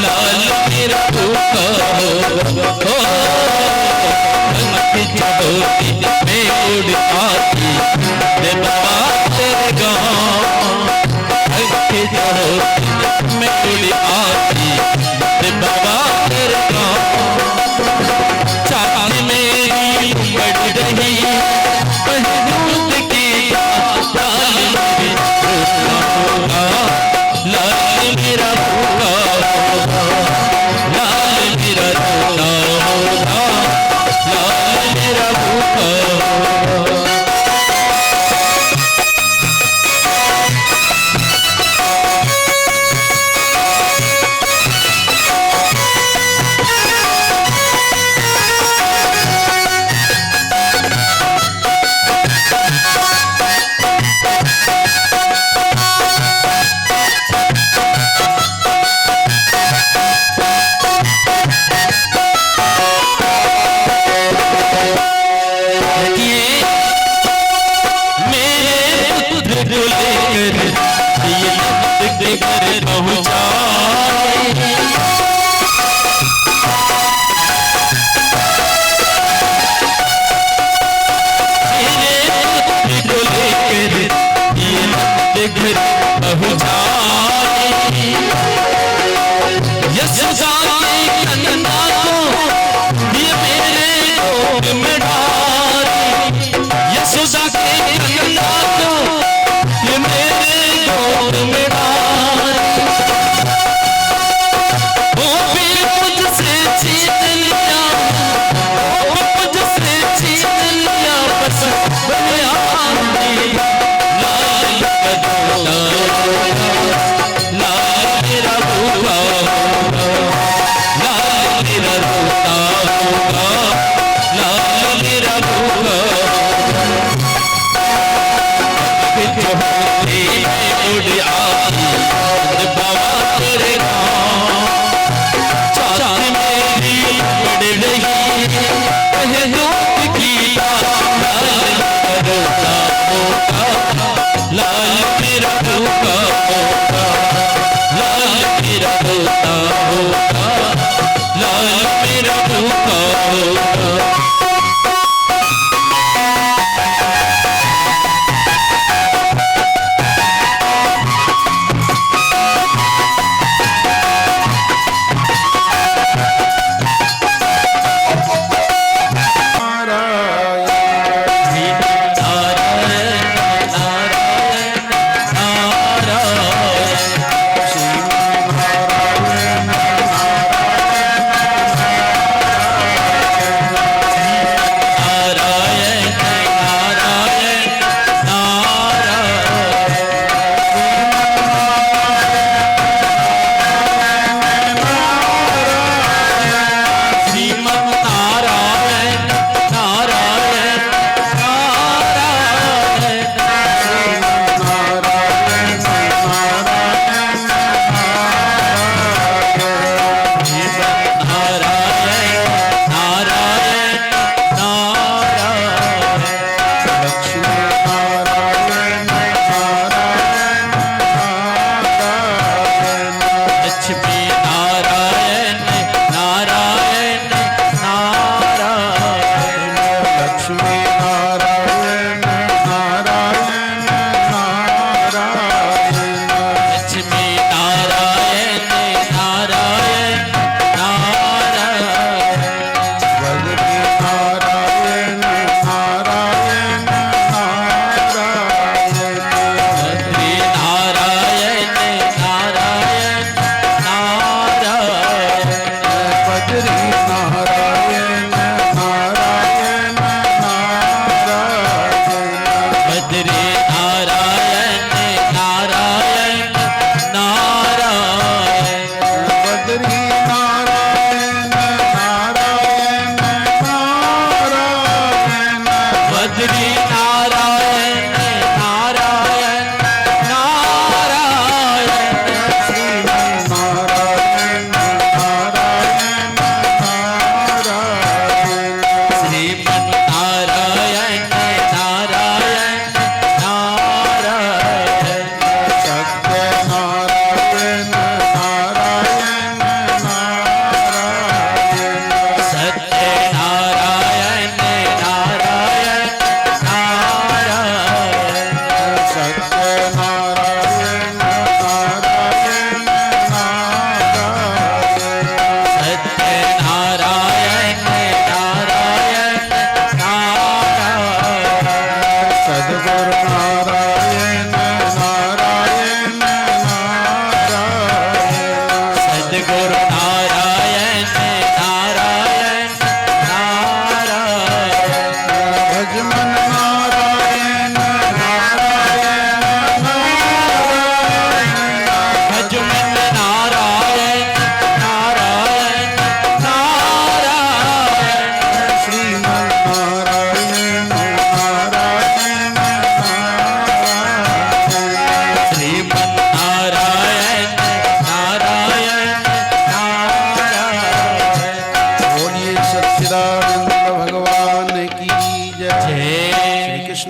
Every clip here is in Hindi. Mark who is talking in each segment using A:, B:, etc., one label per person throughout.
A: लाल तेरा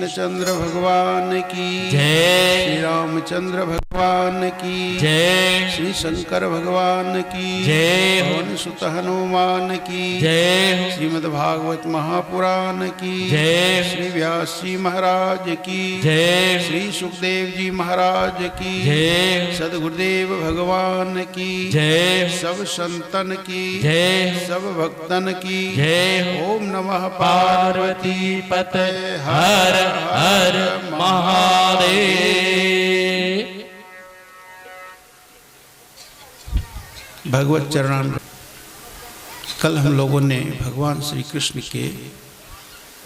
A: कृष्णचंद्र भगवान की
B: जय।
A: श्री रामचंद्र भगवान की
B: जय।
A: श्री शंकर भगवान की
B: जय।
A: पवन सुत हनुमान की
B: जय।
A: श्रीमद्भागवत महापुराण की
B: जय।
A: श्री व्यास जी महाराज की
B: जय।
A: श्री सुखदेव जी महाराज की
B: जय।
A: सद्गुरुदेव भगवान की
B: जय।
A: सब संतन की
B: जय।
A: सब भक्तन की
B: जय।
A: ओम नमः
B: पार्वती पते हर हर महादेव।
A: भगवत चरणामृत। कल हम लोगों ने भगवान श्री कृष्ण के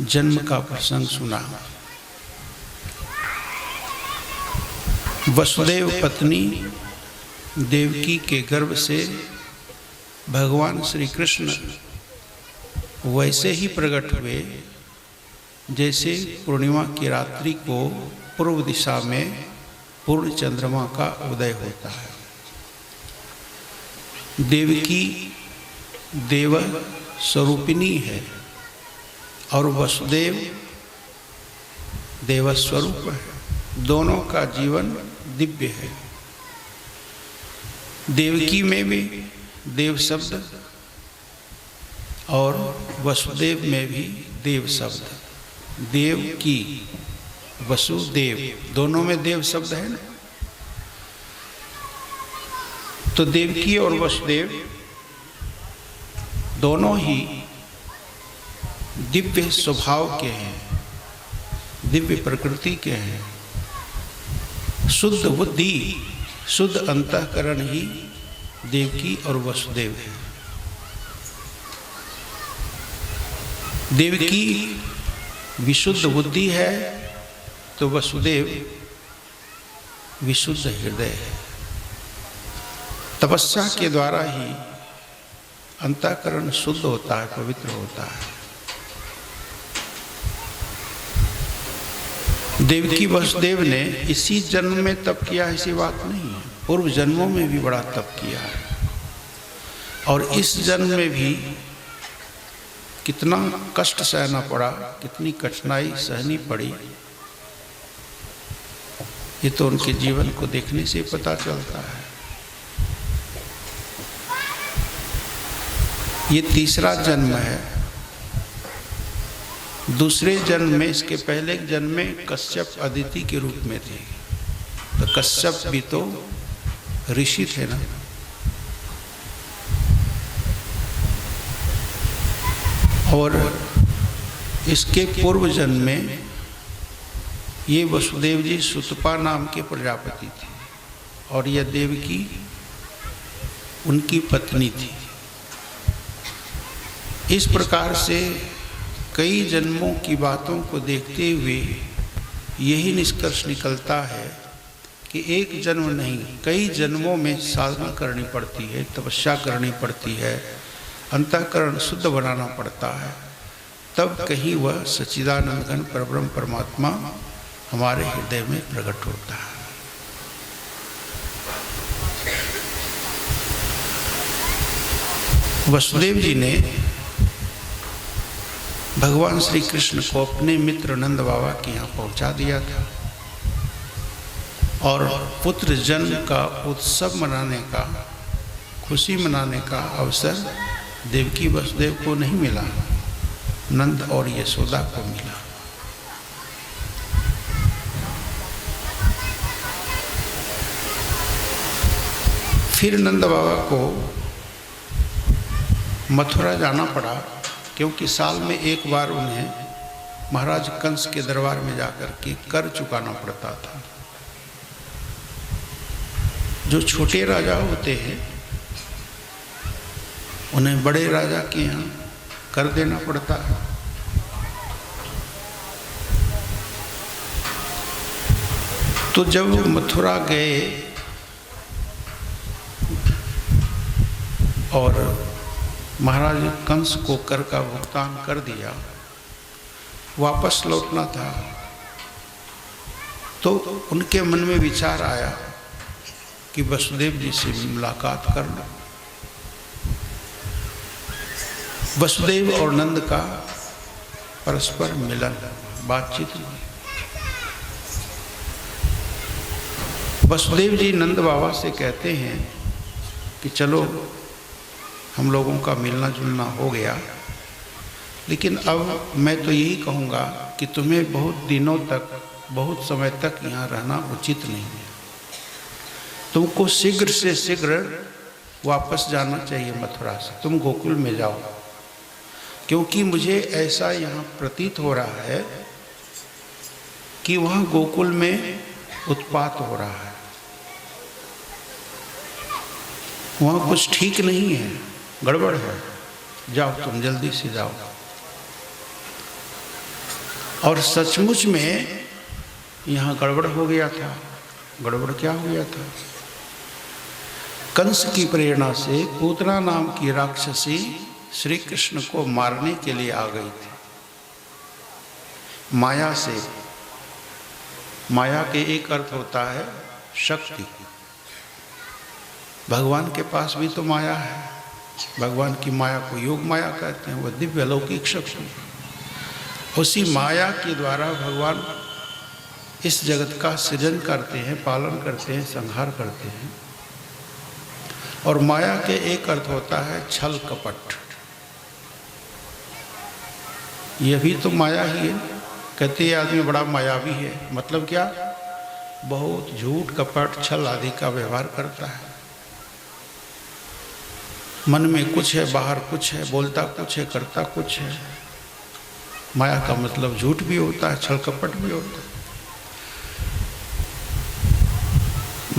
A: जन्म का प्रसंग सुना। वसुदेव पत्नी देवकी के गर्भ से भगवान श्री कृष्ण वैसे ही प्रकट हुए जैसे पूर्णिमा की रात्रि को पूर्व दिशा में पूर्ण चंद्रमा का उदय होता है। देवकी देव स्वरूपिणी है और वसुदेव देव स्वरूप है। दोनों का जीवन दिव्य है। देवकी में भी देव शब्द और वसुदेव में भी देव शब्द। देव की वसुदेव दोनों में देव शब्द है ना। तो देवकी और वसुदेव दोनों ही दिव्य स्वभाव के हैं, दिव्य प्रकृति के हैं। शुद्ध बुद्धि शुद्ध अंतःकरण ही देवकी और वसुदेव है। देवकी विशुद्ध बुद्धि है तो वसुदेव विशुद्ध हृदय है। तपस्या के द्वारा ही अंतःकरण शुद्ध होता है, पवित्र होता है। देवकी वसुदेव ने इसी जन्म में तप किया ऐसी बात नहीं है। पूर्व जन्मों में भी बड़ा तप किया है और इस जन्म में भी कितना कष्ट सहना पड़ा, कितनी कठिनाई सहनी पड़ी, ये तो उनके जीवन को देखने से पता चलता है। ये तीसरा जन्म है। दूसरे जन्म में, इसके पहले जन्म में कश्यप अदिति के रूप में थे। तो कश्यप भी तो ऋषि थे ना। और इसके पूर्व जन्म में ये वसुदेव जी सुतपा नाम के प्रजापति थे और यह देवकी उनकी पत्नी थी। इस प्रकार से कई जन्मों की बातों को देखते हुए यही निष्कर्ष निकलता है कि एक जन्म नहीं, कई जन्मों में साधना करनी पड़ती है, तपस्या करनी पड़ती है, अंतःकरण शुद्ध बनाना पड़ता है, तब कहीं वह सच्चिदानंद घन परब्रह्म परमात्मा हमारे हृदय में प्रकट होता है। वसुदेव जी ने भगवान श्री कृष्ण को अपने मित्र नंद बाबा के यहाँ पहुँचा दिया था और पुत्र जन्म का उत्सव मनाने का, खुशी मनाने का अवसर देवकी वसुदेव को नहीं मिला, नंद और यशोदा को मिला। फिर नंद बाबा को मथुरा जाना पड़ा क्योंकि साल में एक बार उन्हें महाराज कंस के दरबार में जाकर के कर चुकाना पड़ता था। जो छोटे राजा होते हैं उन्हें बड़े राजा के यहाँ कर देना पड़ता है। तो जब मथुरा गए और महाराज कंस को कर का भुगतान कर दिया, वापस लौटना था, तो उनके मन में विचार आया कि वसुदेव जी से मुलाकात कर लो। वसुदेव और नंद का परस्पर मिलन, बातचीत हुई। वसुदेव जी नंद बाबा से कहते हैं कि चलो हम लोगों का मिलना जुलना हो गया, लेकिन अब मैं तो यही कहूँगा कि तुम्हें बहुत दिनों तक, बहुत समय तक यहाँ रहना उचित नहीं है। तुमको शीघ्र से शीघ्र वापस जाना चाहिए मथुरा से। तुम गोकुल में जाओ, क्योंकि मुझे ऐसा यहाँ प्रतीत हो रहा है कि वहाँ गोकुल में उत्पात हो रहा है, वहाँ कुछ ठीक नहीं है, गड़बड़ है। जाओ, तुम जल्दी से जाओ। और सचमुच में यहाँ गड़बड़ हो गया था। गड़बड़ क्या हो गया था? कंस की प्रेरणा से पूतना नाम की राक्षसी श्री कृष्ण को मारने के लिए आ गई थी माया से। माया के एक अर्थ होता है शक्ति। भगवान के पास भी तो माया है। भगवान की माया को योग माया कहते हैं, वह दिव्य अलौकिक शक्ति। उसी माया के द्वारा भगवान इस जगत का सृजन करते हैं, पालन करते हैं, संहार करते हैं। और माया के एक अर्थ होता है छल कपट। यह भी तो माया ही है। कहते हैं आदमी बड़ा मायावी है, मतलब क्या? बहुत झूठ कपट छल आदि का व्यवहार करता है। मन में कुछ है, बाहर कुछ है, बोलता कुछ है, करता कुछ है। माया का मतलब झूठ भी होता है, छल कपट भी होता है।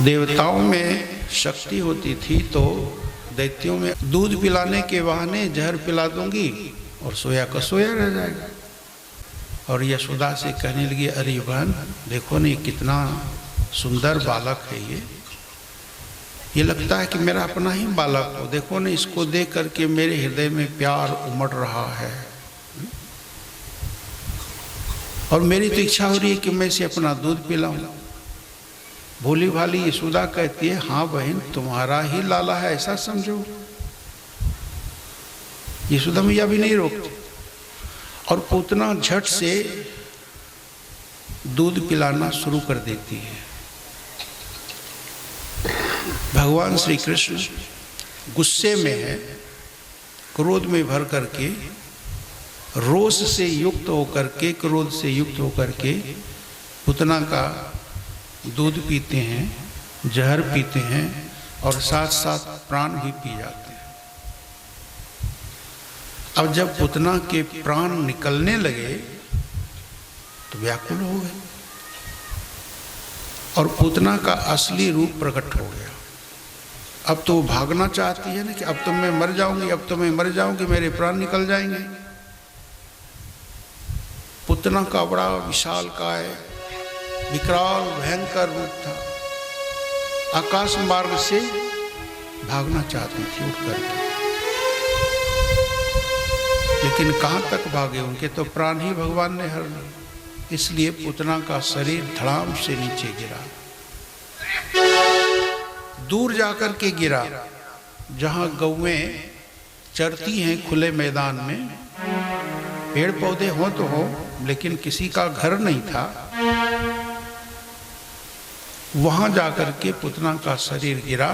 A: देवताओं में शक्ति होती थी तो दैत्यों में दूध पिलाने के बहाने जहर पिला दूंगी और सोया का सोया रह जाएगा। और यशोदा से कहने लगी, अरे बहन देखो नहीं कितना सुंदर बालक है ये लगता है कि मेरा अपना ही बालक हो। देखो ना, इसको देख करके मेरे हृदय में प्यार उमड़ रहा है और मेरी तो इच्छा हो रही है कि मैं इसे अपना दूध पिलाऊं। भोली भाली यशोदा कहती है, हाँ बहन तुम्हारा ही लाला है ऐसा समझो। यशोदा मैया भी नहीं रोकती और पूतना झट से दूध पिलाना शुरू कर देती है। भगवान श्री कृष्ण गुस्से में है, क्रोध में भर करके, रोष से युक्त होकर के, क्रोध से युक्त होकर के पूतना का दूध पीते हैं, जहर पीते हैं और साथ साथ प्राण भी पी जाते हैं। अब जब पूतना के प्राण निकलने लगे तो व्याकुल हो गए और पूतना का असली रूप प्रकट हो गया। अब तो वो भागना चाहती है ना कि अब तो मैं मर जाऊंगी, अब तो मैं मर जाऊंगी, मेरे प्राण निकल जाएंगे। पूतना का बड़ा विशाल काय, विकराल भयंकर रूप था। आकाश मार्ग से भागना चाहती थी उठ करके, लेकिन कहां तक भागे? उनके तो प्राण ही भगवान ने हर लिए। इसलिए पूतना का शरीर धड़ाम से नीचे गिरा, दूर जाकर के गिरा जहां गौएं चरती हैं खुले मैदान में। पेड़ पौधे हो तो हो, लेकिन किसी का घर नहीं था। वहां जाकर के पूतना का शरीर गिरा।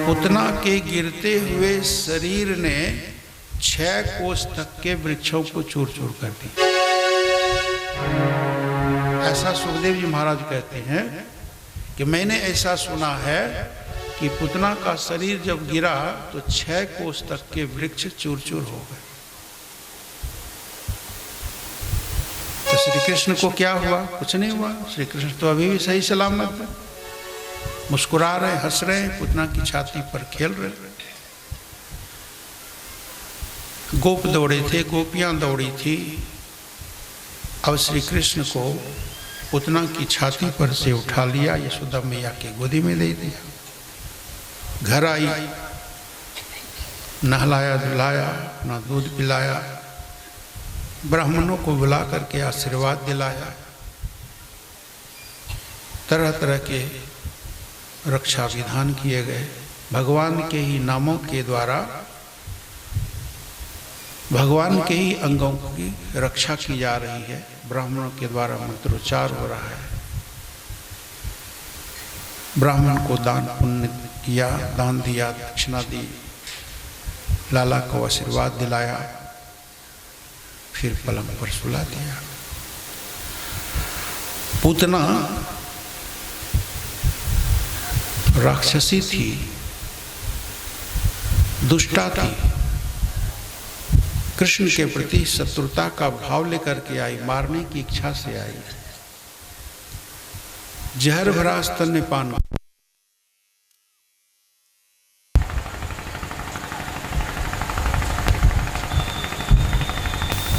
A: पूतना के गिरते हुए शरीर ने 6 कोस तक के वृक्षों को चूर चूर कर दिया। ऐसा सुखदेव जी महाराज कहते हैं कि मैंने ऐसा सुना है कि पूतना का शरीर जब गिरा तो 6 कोस तक के वृक्ष चूर चूर हो गए। तो श्री कृष्ण को क्या हुआ? कुछ नहीं हुआ। श्री कृष्ण तो अभी भी सही सलामत है, मुस्कुरा रहे, हंस रहे, पूतना की छाती पर खेल रहे। गोप दौड़े थे, गोपियां दौड़ी थी। अब श्री कृष्ण को पूतना की छाती पर से उठा लिया, यशोदा मैया के गोदी में दे दिया। घर आई, नहलाया धुलाया, अपना दूध पिलाया, ब्राह्मणों को बुला करके आशीर्वाद दिलाया। तरह तरह के रक्षा विधान किए गए। भगवान के ही नामों के द्वारा भगवान के ही अंगों की रक्षा की जा रही है। ब्राह्मणों के द्वारा मंत्रोच्चार हो रहा है। ब्राह्मण को दान पुण्य किया, दान दिया, दक्षिणा दी, लाला को आशीर्वाद दिलाया, फिर पलंग पर सुला दिया। पूतना राक्षसी थी, दुष्टा थी, कृष्ण के प्रति शत्रुता का भाव लेकर के आई, मारने की इच्छा से आई। जहर भरा स्तन्यपान,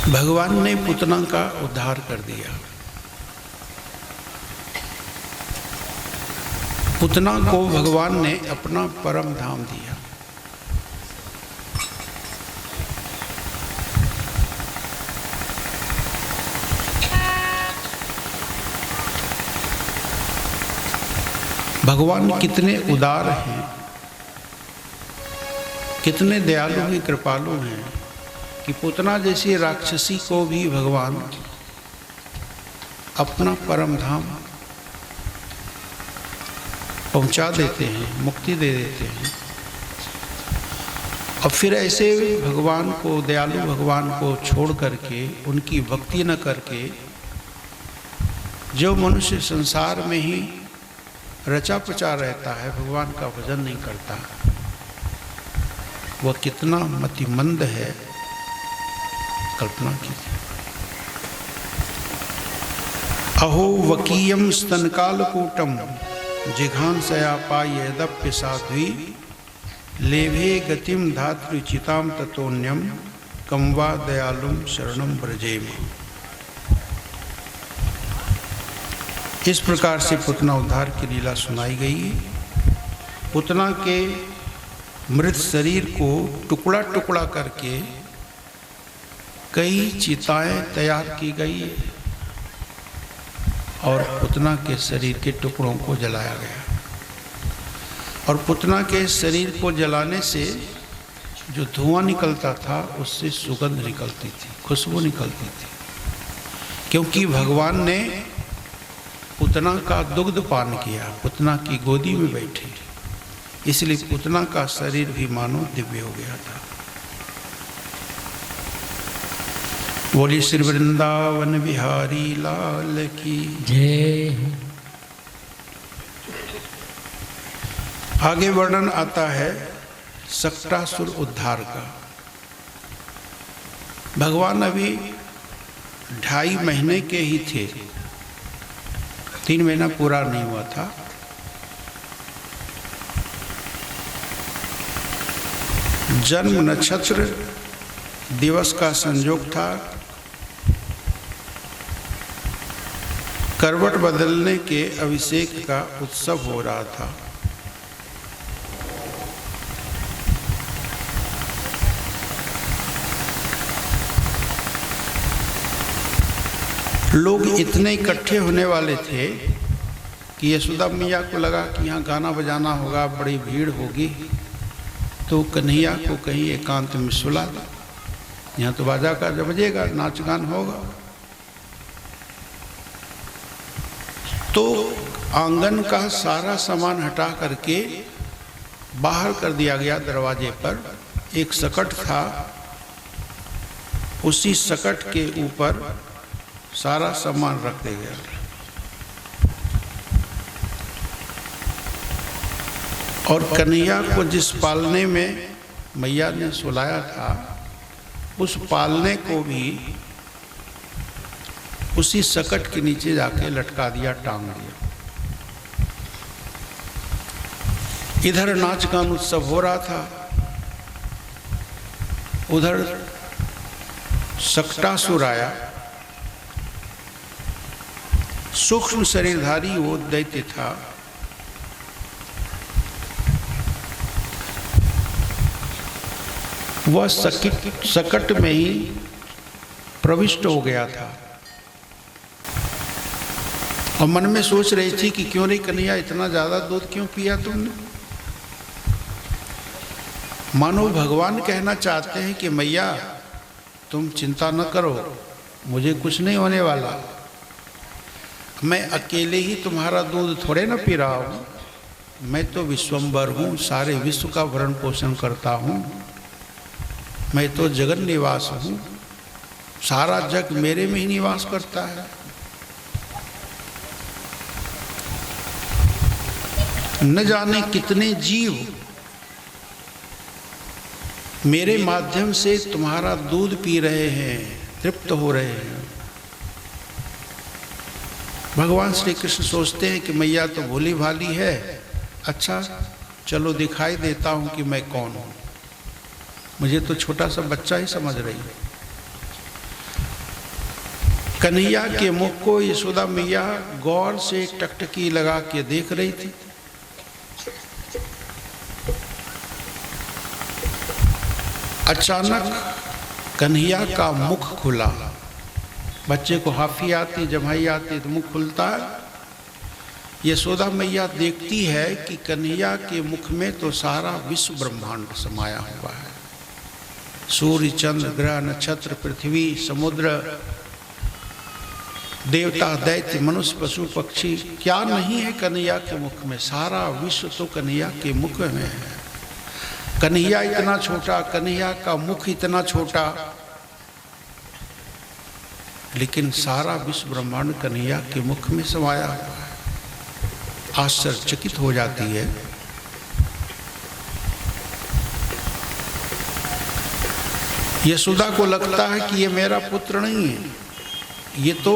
A: भगवान ने पूतना का उद्धार कर दिया। पूतना को भगवान ने अपना परम धाम दिया। भगवान कितने उदार हैं, कितने दयालु हैं, कृपालु हैं कि पूतना जैसी राक्षसी को भी भगवान अपना परम धाम पहुंचा देते हैं, मुक्ति दे देते हैं। और फिर ऐसे भगवान को, दयालु भगवान को छोड़ करके, उनकी भक्ति न करके, जो मनुष्य संसार में ही रचा पचा रहता है, भगवान का भजन नहीं करता, वह कितना मतिमंद है, कल्पना कीजिए। अहो वकीयम स्तनकालकूटम जिघांसया पायेदप्य साध्वी लेभे गतिम धातृचिताम ततोन्यम कम वा दयालुम शरणम ब्रजेम। इस प्रकार से पूतना उद्धार की लीला सुनाई गई। पूतना के मृत शरीर को टुकड़ा टुकड़ा करके कई चिताएं तैयार की गई और पूतना के शरीर के टुकड़ों को जलाया गया। और पूतना के शरीर को जलाने से जो धुआं निकलता था उससे सुगंध निकलती थी, खुशबू निकलती थी, क्योंकि भगवान ने पूतना का दुग्ध पान किया, पूतना की गोदी में बैठे, इसलिए पूतना का शरीर भी मानो दिव्य हो गया था। बोली श्री वृंदावन बिहारी लाल की
B: जय।
A: आगे वर्णन आता है सक्टासुर उद्धार का। भगवान अभी 2.5 महीने के ही थे, 3 महीना पूरा नहीं हुआ था। जन्म नक्षत्र दिवस का संयोग था। करवट बदलने के अभिषेक का उत्सव हो रहा था। लोग इतने इकट्ठे होने वाले थे कि यशोदा मैया को लगा कि यहाँ गाना बजाना होगा, बड़ी भीड़ होगी, तो कन्हैया को कहीं एकांत में सुला दा। यहाँ तो बाजा का बजेगा, नाच गान होगा। तो आंगन का सारा सामान हटा करके बाहर कर दिया गया। दरवाजे पर एक सकट था, उसी सकट के ऊपर सारा सामान रख दिया गया। और कन्हैया को जिस पालने में मैया ने सुलाया था, उस पालने को भी उसी सकट के नीचे जाके लटका दिया, टांग दिया। इधर नाच गान उत्सव हो रहा था, उधर सक्टासुर आया। सूक्ष्म शरीरधारी वो दैत्य था। वह सकट में ही प्रविष्ट हो गया था और मन में सोच रही थी कि क्यों नहीं कन्हैया, इतना ज्यादा दूध क्यों पिया तुमने। मानो भगवान कहना चाहते हैं कि मैया तुम चिंता न करो, मुझे कुछ नहीं होने वाला, मैं अकेले ही तुम्हारा दूध थोड़े ना पी रहा हूँ, मैं तो विश्वम्बर हूँ, सारे विश्व का भरण पोषण करता हूँ, मैं तो जगन निवास हूँ, सारा जग मेरे में ही निवास करता है। न जाने कितने जीव मेरे माध्यम से तुम्हारा दूध पी रहे हैं, तृप्त हो रहे हैं। भगवान श्री कृष्ण सोचते हैं कि मैया तो भोली भाली है, अच्छा चलो दिखाई देता हूं कि मैं कौन हूं, मुझे तो छोटा सा बच्चा ही समझ रही है। कन्हैया के मुख को यशोदा मैया गौर से टकटकी लगा के देख रही थी। अचानक कन्हैया का मुख खुला। बच्चे को हाफी आती, जमाई आती तो मुख खुलता है। यशोदा मैया देखती है कि कन्हैया के मुख में तो सारा विश्व ब्रह्मांड समाया हुआ है। सूर्य, चंद्र, ग्रह, नक्षत्र, पृथ्वी, समुद्र, देवता, दैत्य, मनुष्य, पशु, पक्षी, क्या नहीं है कन्हैया के मुख में। सारा विश्व तो कन्हैया के मुख में है। कन्हैया इतना छोटा, कन्हैया का मुख इतना छोटा, लेकिन सारा विश्व ब्रह्मांड कन्हैया के मुख में समाया हुआ है। आश्चर्यचकित हो जाती है। यशोदा को लगता है कि ये मेरा पुत्र नहीं है, ये तो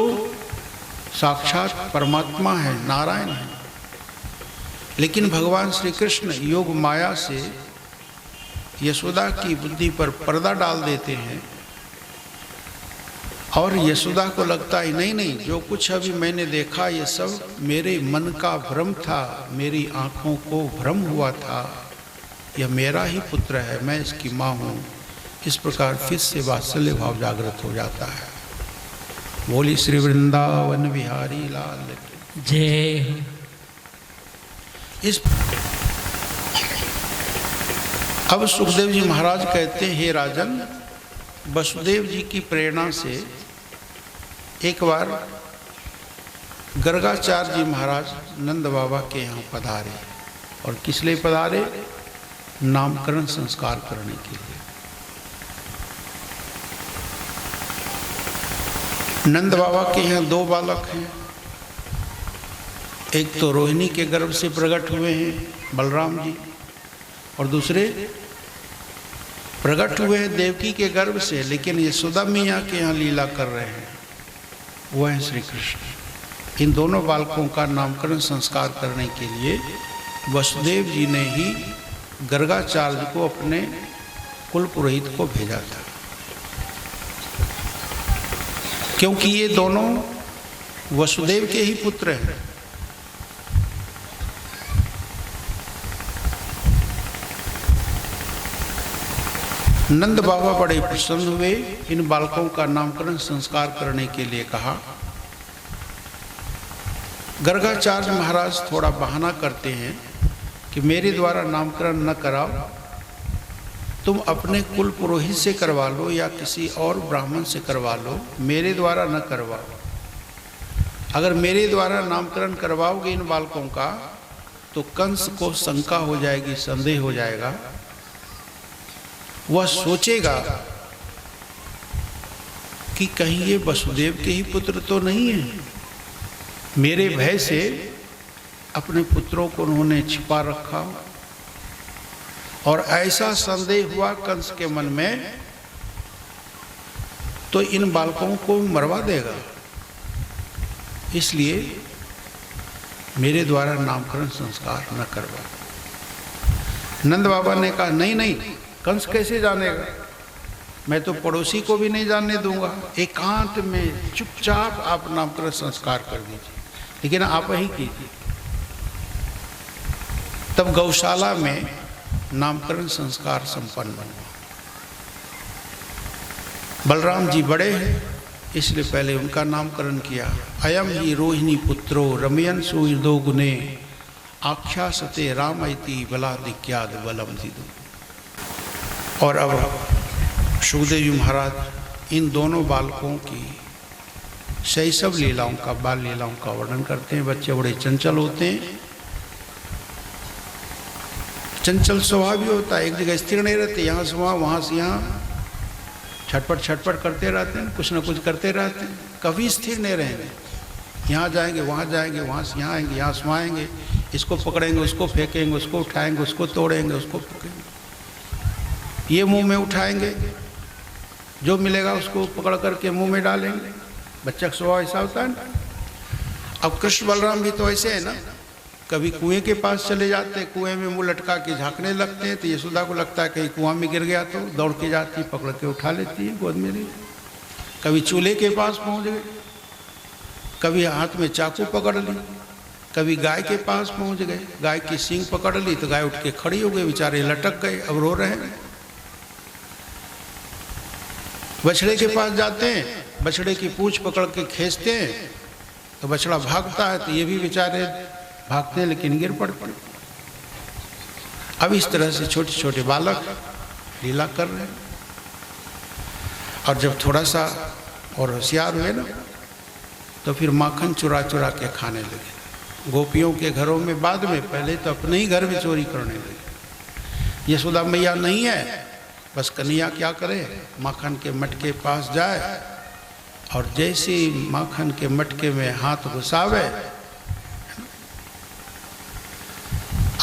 A: साक्षात परमात्मा है, नारायण है। लेकिन भगवान श्री कृष्ण योग माया से यशोदा की बुद्धि पर पर्दा डाल देते हैं और यशोदा को लगता है नहीं नहीं, जो कुछ अभी मैंने देखा ये सब मेरे मन का भ्रम था, मेरी आंखों को भ्रम हुआ था, यह मेरा ही पुत्र है, मैं इसकी माँ हूँ। इस प्रकार फिर से वात्सल्य भाव जागृत हो जाता है। बोली श्री वृंदावन बिहारी लाल
B: जय।
A: इस अब सुखदेव जी महाराज कहते हैं, हे राजन, वसुदेव जी की प्रेरणा से एक बार गर्गाचार्य जी महाराज नंद बाबा के यहाँ पधारे। और किस लिए पधारे? नामकरण संस्कार करने के लिए। नंद बाबा के यहाँ दो बालक हैं, एक तो रोहिणी के गर्भ से प्रकट हुए हैं बलराम जी, और दूसरे प्रकट हुए हैं देवकी के गर्भ से, लेकिन यशोदा मैया के यहाँ लीला कर रहे हैं, वह है श्री कृष्ण। इन दोनों बालकों का नामकरण संस्कार करने के लिए वसुदेव जी ने ही गर्गाचार्य को अपने कुल पुरोहित को भेजा था, क्योंकि ये दोनों वसुदेव के ही पुत्र हैं। नंद बाबा बड़े प्रसन्न हुए, इन बालकों का नामकरण संस्कार करने के लिए कहा। गर्गाचार्य महाराज थोड़ा बहाना करते हैं कि मेरे द्वारा नामकरण न कराओ, तुम अपने कुल पुरोहित से करवा लो या किसी और ब्राह्मण से करवा लो, मेरे द्वारा न करवाओ। अगर मेरे द्वारा नामकरण करवाओगे इन बालकों का तो कंस को शंका हो जाएगी, संदेह हो जाएगा, वह सोचेगा कि कहीं ये वसुदेव के ही पुत्र तो नहीं है। मेरे भय से अपने पुत्रों को उन्होंने छिपा रखा, और ऐसा संदेह हुआ कंस के मन में तो इन बालकों को मरवा देगा, इसलिए मेरे द्वारा नामकरण संस्कार न करवा। नंद बाबा ने कहा नहीं नहीं, कंस कैसे जानेगा, मैं तो पड़ोसी को भी नहीं जानने दूंगा, एकांत में चुपचाप आप नामकरण संस्कार कर दीजिए, लेकिन आप ही कीजिए। तब गौशाला में नामकरण संस्कार संपन्न हुआ। बलराम जी बड़े हैं, इसलिए पहले उनका नामकरण किया। अयम ही रोहिणी पुत्रो रमयन सुदो गुणे आख्यासते राम इति बलादिक्याद बलम दिदु। और अब सुखदेव जी महाराज इन दोनों बालकों की शैशव लीलाओं का, बाल लीलाओं का वर्णन करते हैं। बच्चे बड़े चंचल होते हैं, चंचल स्वभाव भी होता है, एक जगह स्थिर नहीं रहते, यहाँ से वहाँ से यहाँ छटपट छटपट करते रहते हैं, कुछ ना कुछ करते रहते हैं, कभी स्थिर नहीं रहेंगे। यहाँ जाएंगे, वहाँ जाएंगे, वहाँ से यहाँ आएंगे, यहाँ से आएंगे, इसको पकड़ेंगे, उसको फेंकेंगे, उसको उठाएंगे, उसको तोड़ेंगे, उसको फेंकेंगे, ये मुंह में उठाएंगे, जो मिलेगा उसको पकड़ करके मुंह में डालेंगे। बच्चा का स्वभाव ऐसा होता है ना। अब कृष्ण बलराम भी तो ऐसे है ना, कभी कुएं के पास चले जाते, कुएं में मुंह लटका के झांकने लगते हैं, तो यशोदा को लगता है कहीं कुआं में गिर गया तो दौड़ के जाती, पकड़ के उठा लेती है, गोद में ले। कभी चूल्हे के पास पहुंच गए, कभी हाथ में चाकू पकड़ ली, कभी गाय के पास पहुंच गए, गाय की सींग पकड़ ली तो गाय उठ के खड़ी हो गई, बेचारे लटक गए, अब रो रहे हैं। बछड़े के पास जाते हैं, बछड़े की पूंछ पकड़ के खींचते हैं तो बछड़ा भागता है, तो ये भी बेचारे भागते हैं लेकिन गिर पड़ते। अब इस तरह से छोटे छोटे बालक लीला कर रहे हैं। और जब थोड़ा सा और होशियार हुए ना, तो फिर माखन चुरा चुरा के खाने लगे। गोपियों के घरों में बाद में, पहले तो अपने ही घर में चोरी करने लगे। यशोदा मैया नहीं है, बस कन्हैया क्या करे, माखन के मटके पास जाए और जैसे ही माखन के मटके में हाथ घुसावे,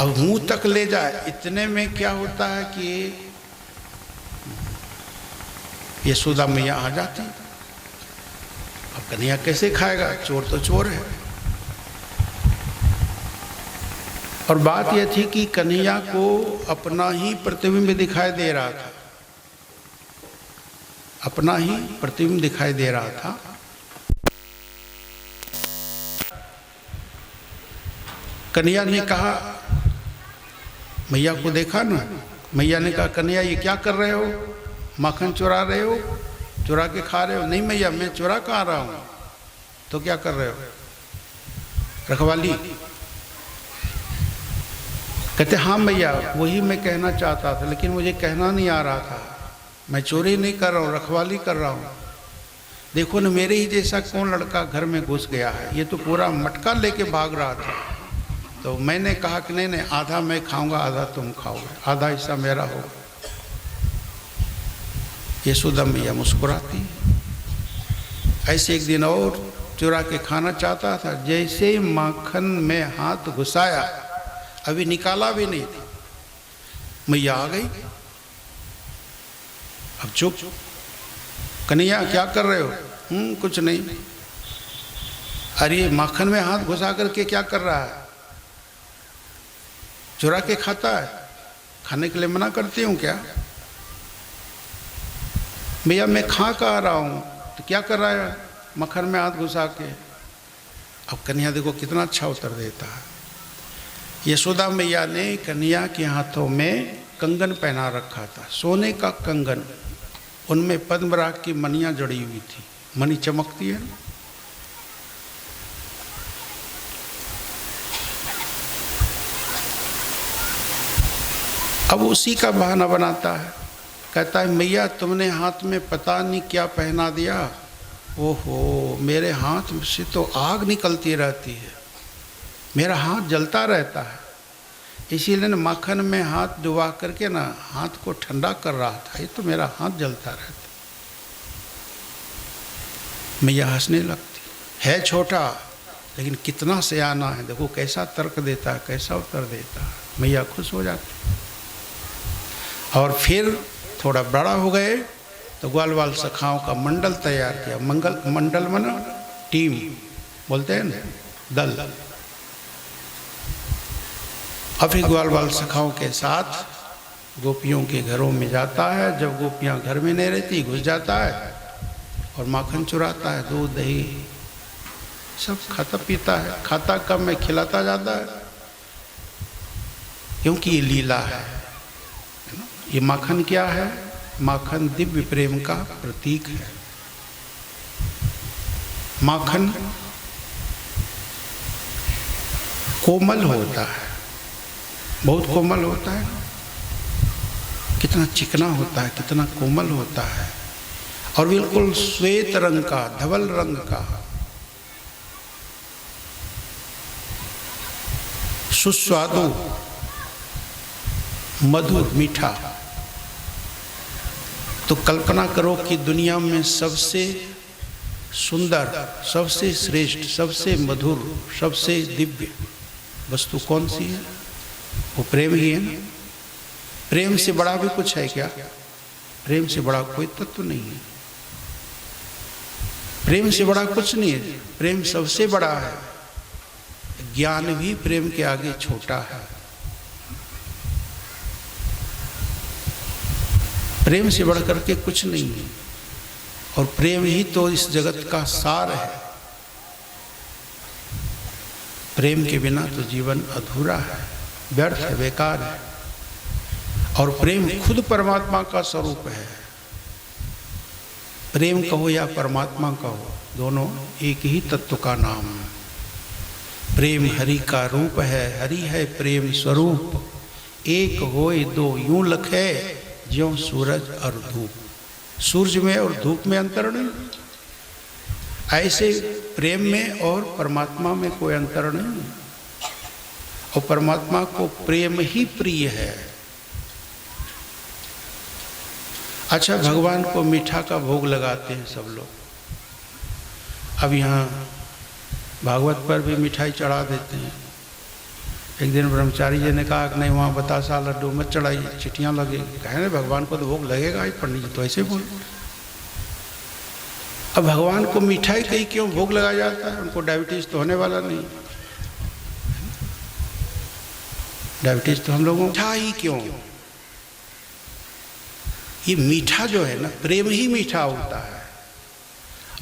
A: अब मुंह तक ले जाए, इतने में क्या होता है कि यशोदा मैया आ जाती। अब कन्हैया कैसे खाएगा, चोर तो चोर है। और बात यह थी कि कन्हैया को अपना ही प्रतिबिंब दिखाई दे रहा था, अपना ही प्रतिबिंब दिखाई दे रहा था। कन्हैया ने कहा, मैया को देखा ना, मैया ने कहा कन्हैया ये क्या कर रहे हो, माखन चुरा रहे हो, चुरा के खा रहे हो? नहीं मैया मैं चुरा कहाँ रहा हूँ। तो क्या कर रहे हो? रखवाली। कहते हाँ मैया वही मैं कहना चाहता था, लेकिन मुझे कहना नहीं आ रहा था, मैं चोरी नहीं कर रहा हूँ, रखवाली कर रहा हूँ। देखो ना मेरे ही जैसा कौन लड़का घर में घुस गया है, ये तो पूरा मटका लेके भाग रहा था। तो मैंने कहा कि नहीं नहीं, आधा मैं खाऊंगा, आधा तुम खाओगे, आधा हिस्सा मेरा होगा। यशोदा मैया मुस्कुराती। ऐसे एक दिन और चुरा के खाना चाहता था, जैसे ही माखन में हाथ घुसाया, अभी निकाला भी नहीं था, मैया आ गई। अब चुप। कन्हैया क्या कर रहे हो? कुछ नहीं। अरे माखन में हाथ घुसा करके क्या कर रहा है? चुरा के खाता है, खाने के लिए मना करती हूँ क्या? भैया मैं खा कर रहा हूँ, तो क्या कर रहा है मक्खन में हाथ घुसा के? अब कन्हैया देखो कितना अच्छा उत्तर देता है। यशोदा मैया ने कन्हैया के हाथों में कंगन पहना रखा था, सोने का कंगन, उनमें पद्मराग की मणियाँ जड़ी हुई थी, मणि चमकती है ना। अब उसी का बहाना बनाता है, कहता है मैया तुमने हाथ में पता नहीं क्या पहना दिया, ओहो मेरे हाथ से तो आग निकलती रहती है, मेरा हाथ जलता रहता है, इसीलिए ना माखन में हाथ डुबा करके ना हाथ को ठंडा कर रहा था, ये तो मेरा हाथ जलता रहता। मैया हंसने लगती, है छोटा लेकिन कितना सयाना है, देखो कैसा तर्क देता है, कैसा उत्तर देता है। मैया खुश हो जाती। और फिर थोड़ा बड़ा हो गए तो ग्वाल वाल सखाओं का मंडल तैयार किया। मंडल माना टीम बोलते हैं ना, दल। और फिर ग्वाल वाल सखाओं के साथ गोपियों के घरों में जाता है। जब गोपियां घर में नहीं रहती घुस जाता है और माखन चुराता है, दूध दही सब खाता पीता है, खाता कम में खिलाता जाता है, क्योंकि ये लीला है। ये माखन क्या है? माखन दिव्य प्रेम का प्रतीक है। माखन कोमल होता है, बहुत कोमल होता है, कितना चिकना होता है, कितना कोमल होता है, और बिल्कुल श्वेत रंग का, धवल रंग का, सुस्वादु, मधुर, मीठा। तो कल्पना करो कि दुनिया में सबसे सुंदर, सबसे श्रेष्ठ, सबसे मधुर, सबसे दिव्य वस्तु कौन सी है? वो प्रेम ही है ना। प्रेम से बड़ा भी कुछ है क्या? प्रेम से बड़ा कोई तत्व नहीं है। प्रेम से बड़ा कुछ नहीं है। प्रेम सबसे बड़ा है। ज्ञान भी प्रेम के आगे छोटा है। प्रेम से बढ़ करके कुछ नहीं है। और प्रेम ही तो इस जगत का सार है। प्रेम के बिना तो जीवन अधूरा है, व्यर्थ है, बेकार है। और प्रेम खुद परमात्मा का स्वरूप है। प्रेम कहो या परमात्मा कहो, दोनों एक ही तत्व का नाम है। प्रेम हरि का रूप है, हरि है प्रेम स्वरूप। एक होए दो यूं लखे, ज्यों सूरज और धूप। सूरज में और धूप में अंतर नहीं। ऐसे प्रेम में और परमात्मा में कोई अंतर नहीं। और परमात्मा को प्रेम ही प्रिय है। अच्छा, भगवान को मीठा का भोग लगाते हैं सब लोग। अब यहाँ भागवत पर भी मिठाई चढ़ा देते हैं। एक दिन ब्रह्मचारी जी ने कहा कि नहीं, वहाँ बतासा लड्डू मत चढ़ाइए, चिट्ठियाँ लगे। कहे ना भगवान को तो भोग लगेगा ही। पंडित जी तो ऐसे बोल। अब भगवान को मिठाई कहीं क्यों भोग लगाया जाता है? उनको डायबिटीज तो होने वाला नहीं। डायबिटीज तो हम लोगों को मिठाई क्यों? ये मीठा जो है ना, प्रेम ही मीठा होता है।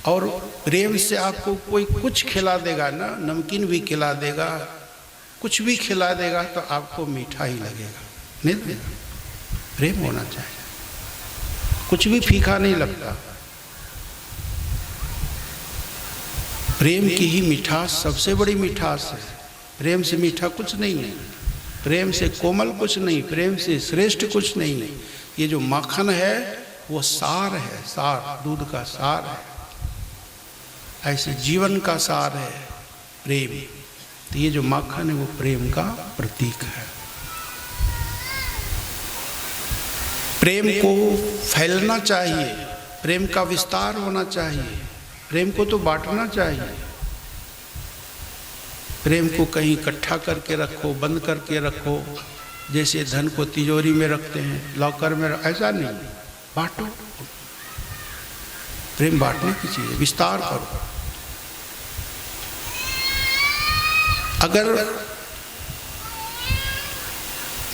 A: और प्रेम से आपको कोई कुछ खिला देगा ना, नमकीन भी खिला देगा, कुछ भी खिला देगा तो आपको मीठा ही लगेगा। नहीं, प्रेम होना चाहिए। कुछ भी फीका नहीं लगता। प्रेम की ही मिठास सबसे बड़ी मिठास है। प्रेम से मीठा कुछ नहीं है। प्रेम से कोमल कुछ नहीं। प्रेम से श्रेष्ठ कुछ नहीं है। ये जो माखन है वो सार है, सार, दूध का सार है। ऐसे जीवन का सार है प्रेम। तो ये जो माखन है वो प्रेम का प्रतीक है। प्रेम को फैलना चाहिए, प्रेम का विस्तार होना चाहिए। प्रेम को तो बांटना चाहिए। प्रेम को कहीं इकट्ठा करके रखो, बंद करके रखो, जैसे धन को तिजोरी में रखते हैं, लॉकर में, ऐसा नहीं। बांटो। प्रेम बांटने की चीज है, विस्तार करो। अगर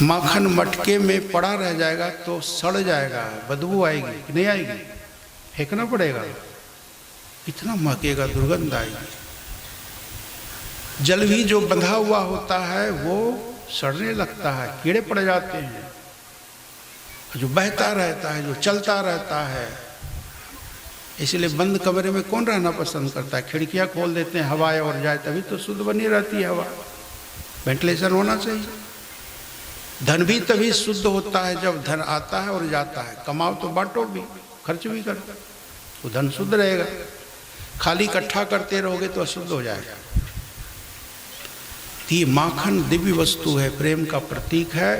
A: माखन मटके में पड़ा रह जाएगा तो सड़ जाएगा, बदबू आएगी कि नहीं आएगी? फेंकना पड़ेगा, इतना महकेगा, दुर्गंध आएगी। जल भी जो बंधा हुआ होता है वो सड़ने लगता है, कीड़े पड़ जाते हैं। जो बहता रहता है, जो चलता रहता है, इसलिए बंद कमरे में कौन रहना पसंद करता है? खिड़कियां खोल देते हैं, हवा और जाए, तभी तो शुद्ध बनी रहती है हवा। वेंटिलेशन होना चाहिए। धन भी तभी शुद्ध होता है जब धन आता है और जाता है। कमाओ तो बांटो भी, खर्च भी करो, तो धन शुद्ध रहेगा। खाली इकट्ठा करते रहोगे तो अशुद्ध हो जाएगा। ये माखन दिव्य वस्तु है, प्रेम का प्रतीक है।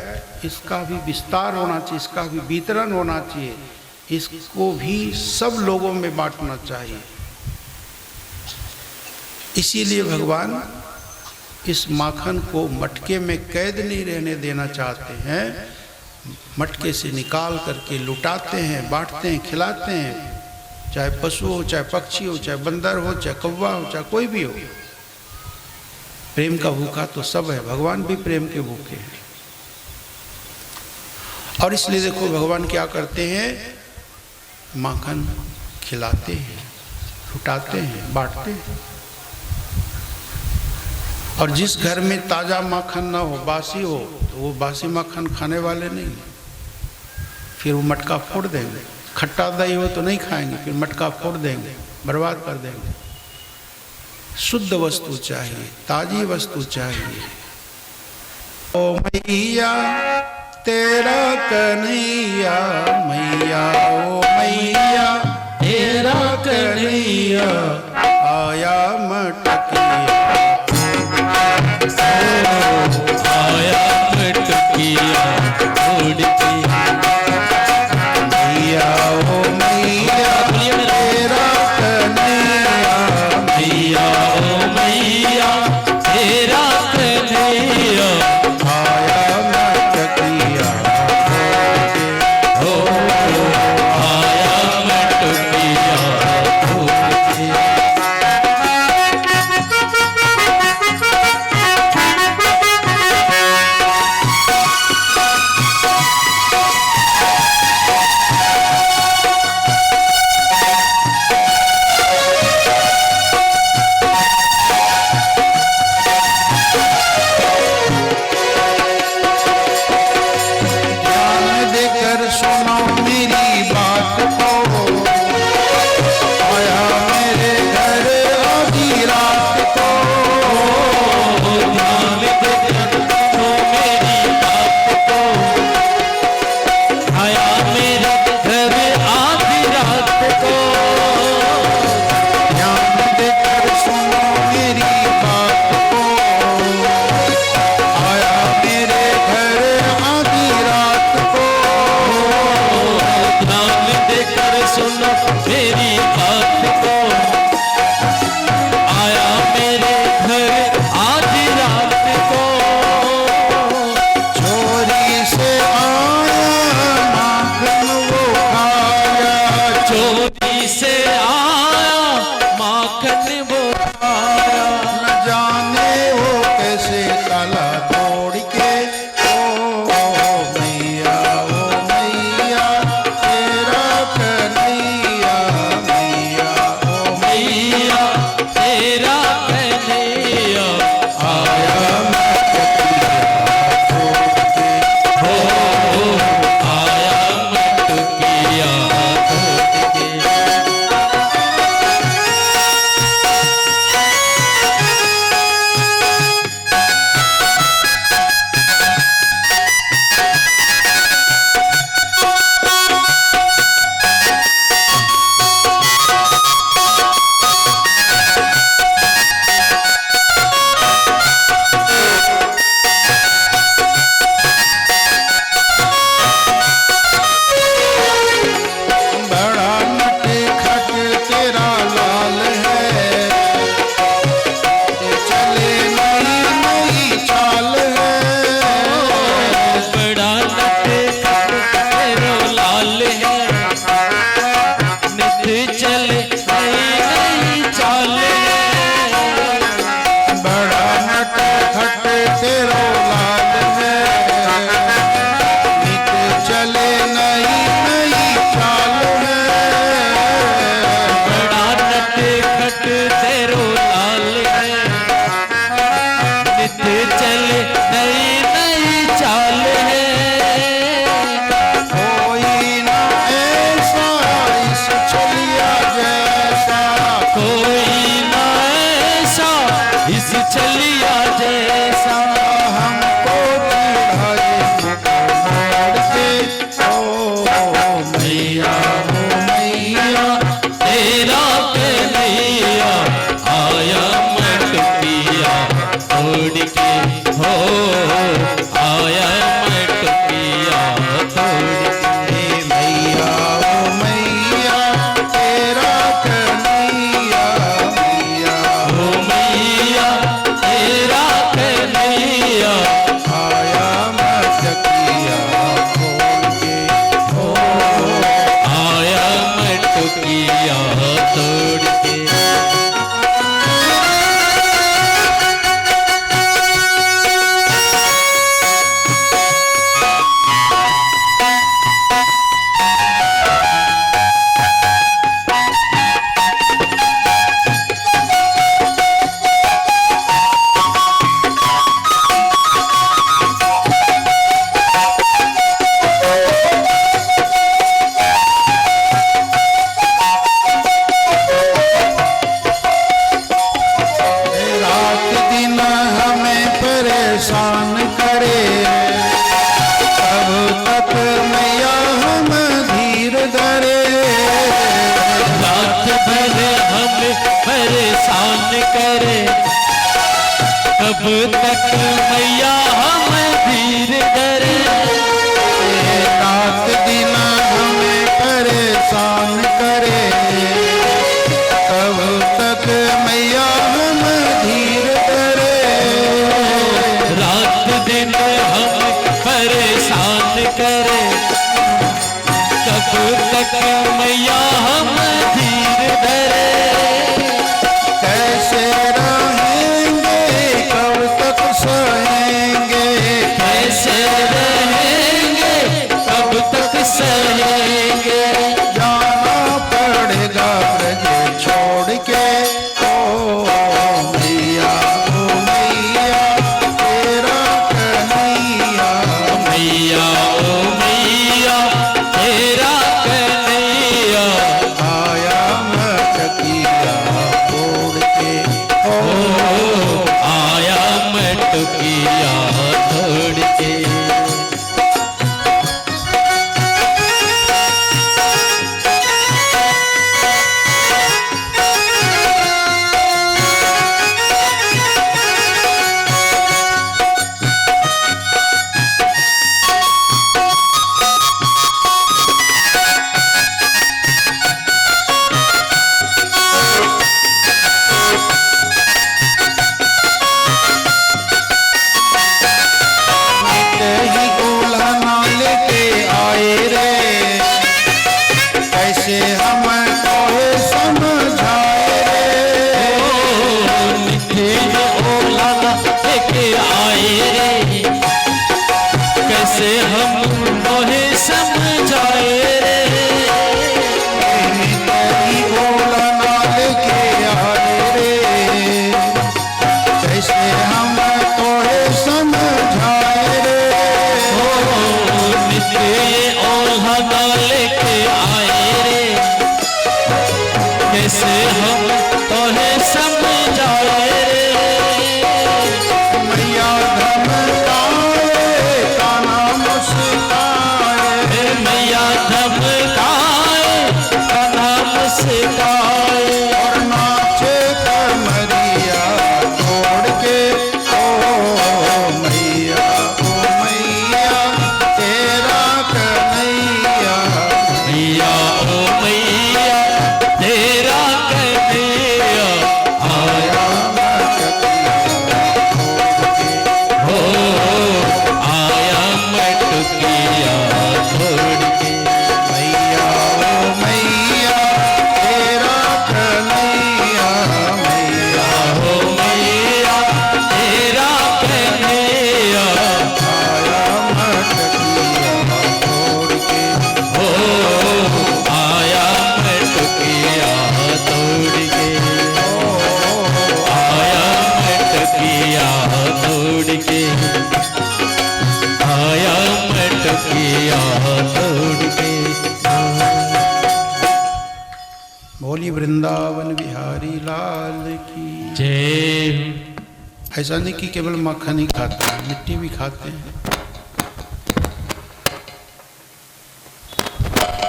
A: इसका भी विस्तार होना चाहिए, इसका भी वितरण होना चाहिए, इसको भी सब लोगों में बांटना चाहिए। इसीलिए भगवान इस माखन को मटके में कैद नहीं रहने देना चाहते हैं। मटके से निकाल करके लुटाते हैं, बांटते हैं, खिलाते हैं। चाहे पशु हो, चाहे पक्षी हो, चाहे बंदर हो, चाहे कौवा हो, चाहे कोई भी हो। प्रेम का भूखा तो सब है। भगवान भी प्रेम के भूखे हैं। और इसलिए देखो भगवान क्या करते हैं, माखन खिलाते हैं, लुटाते हैं, बांटते हैं। और जिस घर में ताज़ा माखन ना हो, बासी हो, तो वो बासी माखन खाने वाले नहीं, फिर वो मटका फोड़ देंगे। खट्टा दही हो तो नहीं खाएंगे, फिर मटका फोड़ देंगे, बर्बाद कर देंगे। शुद्ध वस्तु चाहिए, ताजी वस्तु चाहिए। ओ मैया तेरा कन्हैया, मैया ओ मैया तेरा कन्हैया, आया मटकिया।
B: से आया माखन वो आया।
A: न जाने वो कैसे ताला तोड़ के मैया तेरा कन्हैया मैया
B: मैया तेरा कन्हैया
A: आया
B: आया मटकिया धोत के।
A: बड़ा नट खट तेरा लाल है चले नई नई चाल है।
B: बड़ा नट तेरो लाल है नित चले नई नई चाल है।
A: बड़ा नट खट तेरा लाल है नित चले नई नई चाल है।
B: बड़ा नट खट तेरो लाल है नित चले नई नई चाल है।
A: कोई ना ऐसा इस चलिया जैसा
B: कोई ना ऐसा इस चलिया जैसा।
A: हमको चिढ़ाए मुख मोड़ के मैया
B: तेरा कन्हैया आया मटकिया तोड़ के हो आया मटकिया तोड़ के।
A: मैया तेरा कन्हैया मैया
B: ओ मैया तेरा कन्हैया
A: आया मटकिया खोल के
B: आया मटकिया तोड़ के।
A: रात दिन हमें परेशान करे तब तक मैया हम धीर धरे।
B: रात भर हमें परेशान करे कब तक मैया हम धीर धरे।
A: रात दिन हमें परेशान करे तब तक मैया हम धीर धरे।
B: रात दिन हम परेशान करे कब तक मैया हम धीर धरे।
A: कैसे रहेंगे कब तक सहेंगे
B: कैसे रहेंगे कब तक सहेंगे।
A: जाना पड़ेगा ब्रज छोड़ के मैया तेरा कन्हैया
B: मैया ओ मैया तेरा कन्हैया
A: आया
B: कैसे हम तोहे समझाए
A: मैया धमकाए कान्हा मुस्काए,
B: मैया धमकाए कान्हा मुस्काए
A: और नाचे कमरिया तोड़ के ओ मैया तेरा कन्हैया।
B: मैया ओ मैया तेरा कन्हैया आया हो आया मटकिया छोड़ के
A: मैया ओ मैया तेरा कन्हैया, मैया
B: हो मैया तेरा कन्हैया
A: आया मटकिया तोड़ के।
B: हो आया मटकिया तोड़ के आया मटकिया तोड़ के आया मटकिया तोड़ के।
A: बोली वृंदावन बिहारी लाल की।
B: जय
A: ऐसा नहीं कि केवल मक्खन ही खाते हैं, मिट्टी भी खाते हैं।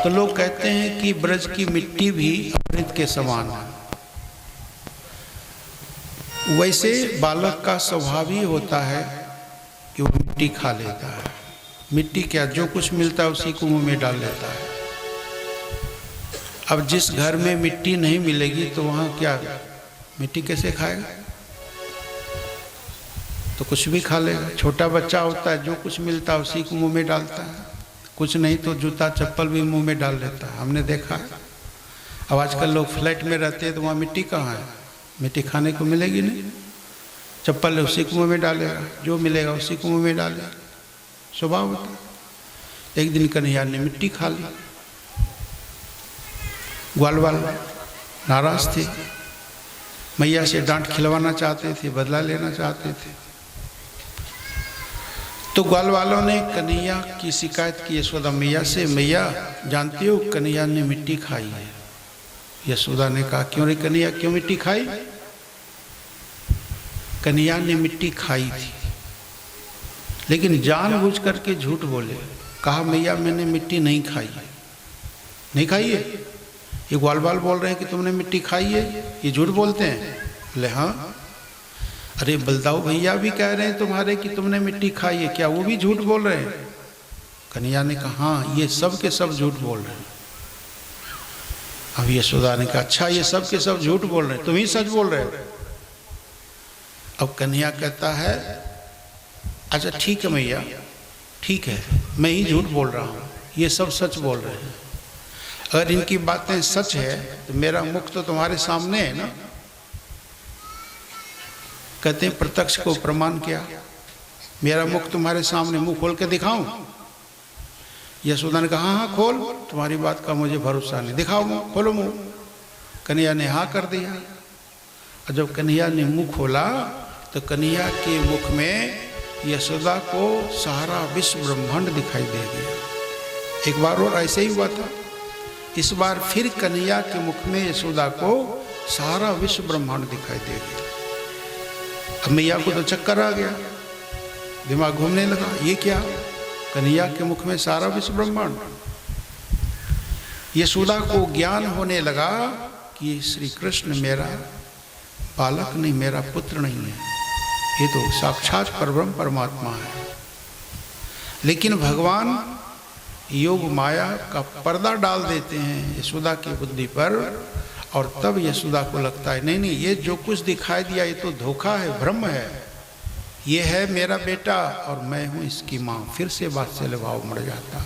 A: तो लोग कहते हैं कि ब्रज की मिट्टी भी अमृत के समान है। वैसे बालक का स्वभाव ही होता है कि वो मिट्टी खा लेता है। मिट्टी क्या, जो कुछ मिलता है उसी को मुंह में डाल लेता है। अब जिस घर में मिट्टी नहीं मिलेगी तो वहाँ क्या मिट्टी कैसे खाएगा? तो कुछ भी खा लेगा। छोटा बच्चा होता है, जो कुछ मिलता है उसी को मुंह में डालता है। कुछ नहीं तो जूता चप्पल भी मुंह में डाल लेता है, हमने देखा है। अब आजकल लोग फ्लैट में रहते हैं तो वहाँ मिट्टी कहाँ है? मिट्टी खाने को मिलेगी नहीं। चप्पल उसी को मुँह में डालेगा, जो मिलेगा उसी को मुँह में डालेगा, स्वभाव होता है। एक दिन कन्हैया ने मिट्टी खा ली। ग्वाल वाल नाराज थे, मैया से डांट खिलवाना चाहते थे, बदला लेना चाहते थे। तो ग्वाल वालों ने कन्हैया की शिकायत की यशोदा मैया से, मैया जानती हो कन्हैया ने मिट्टी खाई है। यशोदा ने कहा क्यों रे कन्हैया, क्यों मिट्टी खाई? कन्हैया ने मिट्टी खाई थी, लेकिन जानबूझ करके झूठ बोले। कहा मैया मैंने मिट्टी नहीं खाई है। नहीं खाई है? ये ग्वाल बाल बोल रहे हैं कि तुमने मिट्टी खाई है, ये झूठ बोलते हैं। बोले हाँ। अरे बलदाऊ भैया भी कह रहे हैं तुम्हारे कि तुमने मिट्टी खाई है, क्या वो भी झूठ बोल रहे हैं? कन्हैया ने कहा हाँ, ये सब के सब झूठ बोल रहे हैं। अब यशोदा ने कहा अच्छा, ये सब के सब झूठ बोल रहे हैं, तुम ही सच बोल रहे हो। अब कन्हैया कहता है अच्छा ठीक है मैया, ठीक है, मैं ही झूठ बोल रहा हूँ, ये सब सच बोल रहे हैं। अगर इनकी बातें सच है तो मेरा मुख तो तुम्हारे सामने है ना। कहते हैं प्रत्यक्ष को प्रमाण किया, मेरा मुख तुम्हारे सामने, मुंह खोल के दिखाऊं? यशोदा ने कहा हाँ खोल, तुम्हारी बात का मुझे भरोसा नहीं, दिखाओ मुंह, खोलो मुंह। कन्हैया ने हाँ कर दिया। और जब कन्हैया ने मुंह खोला तो कन्हैया के मुख में यशोदा को सारा विश्व ब्रह्मांड दिखाई दे गया। एक बार और ऐसे ही हुआ था। इस बार फिर कन्हैया के मुख में यशोदा को सारा विश्व ब्रह्मांड दिखाई दे गया। अब मैया को तो चक्कर आ गया, दिमाग घूमने लगा, ये क्या? कन्हैया के मुख में सारा विश्व ब्रह्मांड। यशोदा को ज्ञान होने लगा कि श्री कृष्ण मेरा बालक नहीं, मेरा पुत्र नहीं है, ये तो साक्षात परब्रह्म परमात्मा है। लेकिन भगवान योग माया का पर्दा डाल देते हैं यशोदा की बुद्धि पर, और तब यशोदा को लगता है नहीं नहीं, ये जो कुछ दिखाई दिया ये तो धोखा है, भ्रम है, ये है मेरा बेटा और मैं हूं इसकी माँ। फिर से वात्सल्य भाव मर जाता।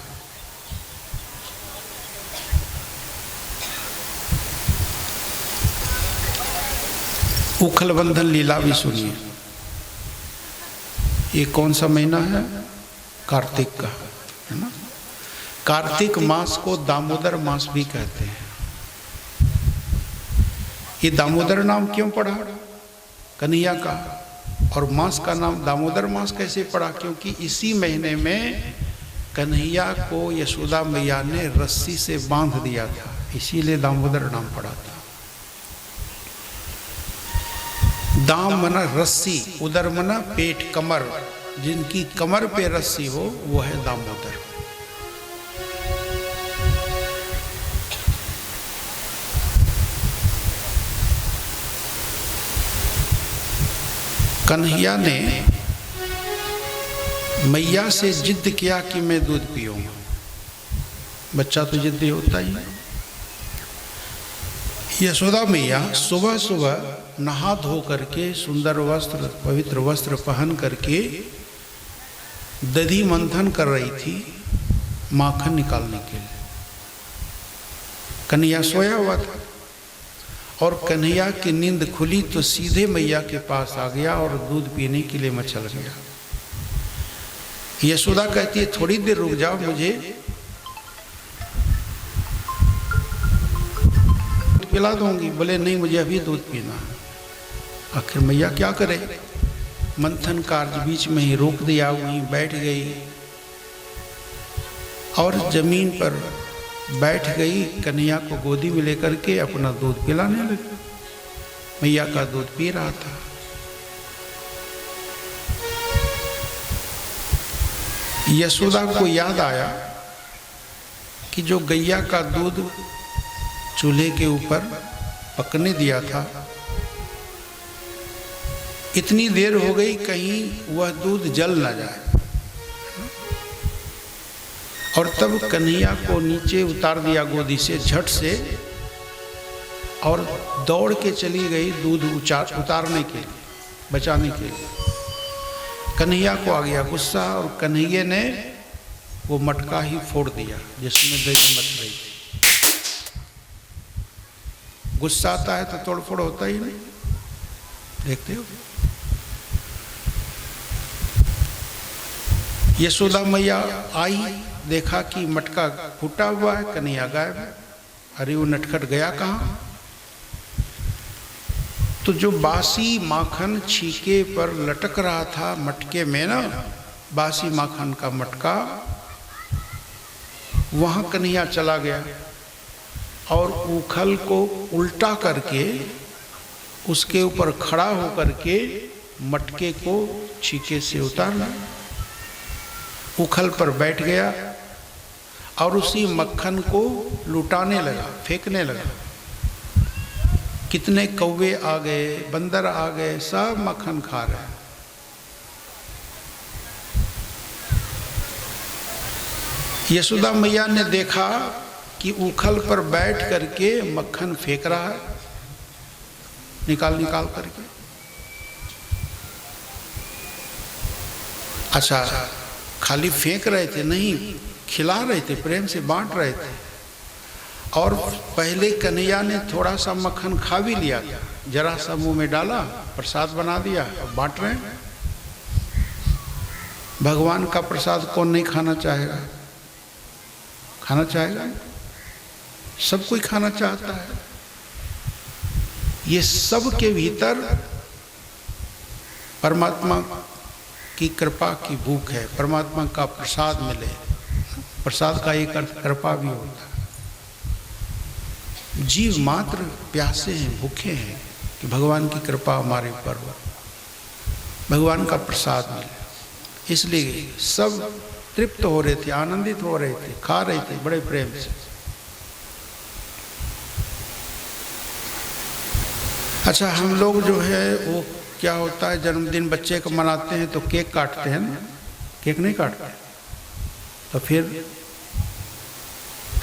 A: उखल बंधन लीला भी सुनिए। ये कौन सा महीना है? कार्तिक का, है ना। कार्तिक मास को दामोदर मास भी कहते हैं। ये दामोदर नाम क्यों पड़ा? कन्हैया का। और मास का नाम दामोदर मास कैसे पड़ा? क्योंकि इसी महीने में कन्हैया को यशोदा मैया ने रस्सी से बांध दिया था, इसीलिए दामोदर नाम पड़ा था। दाम मना रस्सी, उदर मना पेट, कमर, जिनकी कमर पे रस्सी हो वो है दामोदर। कन्हैया ने मैया से जिद किया कि मैं दूध पीऊंगा। बच्चा तो जिद्दी होता ही है। यशोदा मैया सुबह सुबह नहा धो करके सुंदर वस्त्र, पवित्र वस्त्र पहन करके दधी मंथन कर रही थी माखन निकालने के लिए। कन्हैया सोया हुआ था और कन्हैया की नींद खुली तो सीधे मैया के पास आ गया और दूध पीने के लिए मचल गया। यशोदा कहती है थोड़ी देर रुक जाओ, मुझे पिला दूंगी। बोले नहीं, मुझे अभी दूध पीना है। आखिर मैया क्या करे, मंथन कार्य बीच में ही रोक दिया, वहीं बैठ गई और जमीन पर बैठ गई। कन्हैया को गोदी में लेकर के अपना दूध पिलाने लगी। मैया का दूध पी रहा था। यशोदा को याद आया कि जो गैया का दूध चूल्हे के ऊपर पकने दिया था, इतनी देर हो गई कहीं वह दूध जल ना जाए। और तब कन्हैया को नीचे उतार दिया गोदी से झट से और दौड़ के चली गई दूध उतारने के लिए, बचाने के लिए। कन्हैया को आ गया गुस्सा और कन्हैया ने वो मटका ही फोड़ दिया जिसमें दही मच रही थी। गुस्सा आता है तो तोड़फोड़ होता ही नहीं, देखते हो। यशोदा मैया आई, देखा कि मटका फूटा हुआ है, कन्हैया गायब है। अरे वो नटखट गया कहाँ? तो जो बासी माखन छीके पर लटक रहा था मटके में ना, बासी माखन का मटका, वहां कन्हैया चला गया और उखल को उल्टा करके उसके ऊपर खड़ा होकर के मटके को छीके से उतारा, उखल पर बैठ गया और उसी मक्खन को लुटाने लगा, फेंकने लगा। कितने कौवे आ गए, बंदर आ गए, सब मक्खन खा रहे हैं। यशोदा मैया ने देखा कि उखल पर बैठ करके मक्खन फेंक रहा है, निकाल निकाल करके। अच्छा, खाली फेंक रहे थे नहीं, खिला रहे थे, प्रेम से बांट रहे थे। और पहले कन्हैया ने थोड़ा सा मक्खन खा भी लिया था, जरा सा मुंह में डाला, प्रसाद बना दिया, अब बांट रहे हैं। भगवान का प्रसाद कौन नहीं खाना चाहेगा? खाना चाहेगा, सब कोई खाना चाहता है। ये सब के भीतर परमात्मा की कृपा की भूख है, परमात्मा का प्रसाद मिले। प्रसाद का एक अर्थ कृपा भी होता है। जीव मात्र प्यासे हैं, भूखे हैं कि भगवान की कृपा हमारे ऊपर हो, भगवान का प्रसाद मिले। इसलिए सब तृप्त हो रहे थे, आनंदित हो रहे थे, खा रहे थे बड़े प्रेम से। अच्छा, हम लोग जो है वो क्या होता है, जन्मदिन बच्चे को मनाते हैं तो केक काटते हैं ना, केक नहीं काटते तो फिर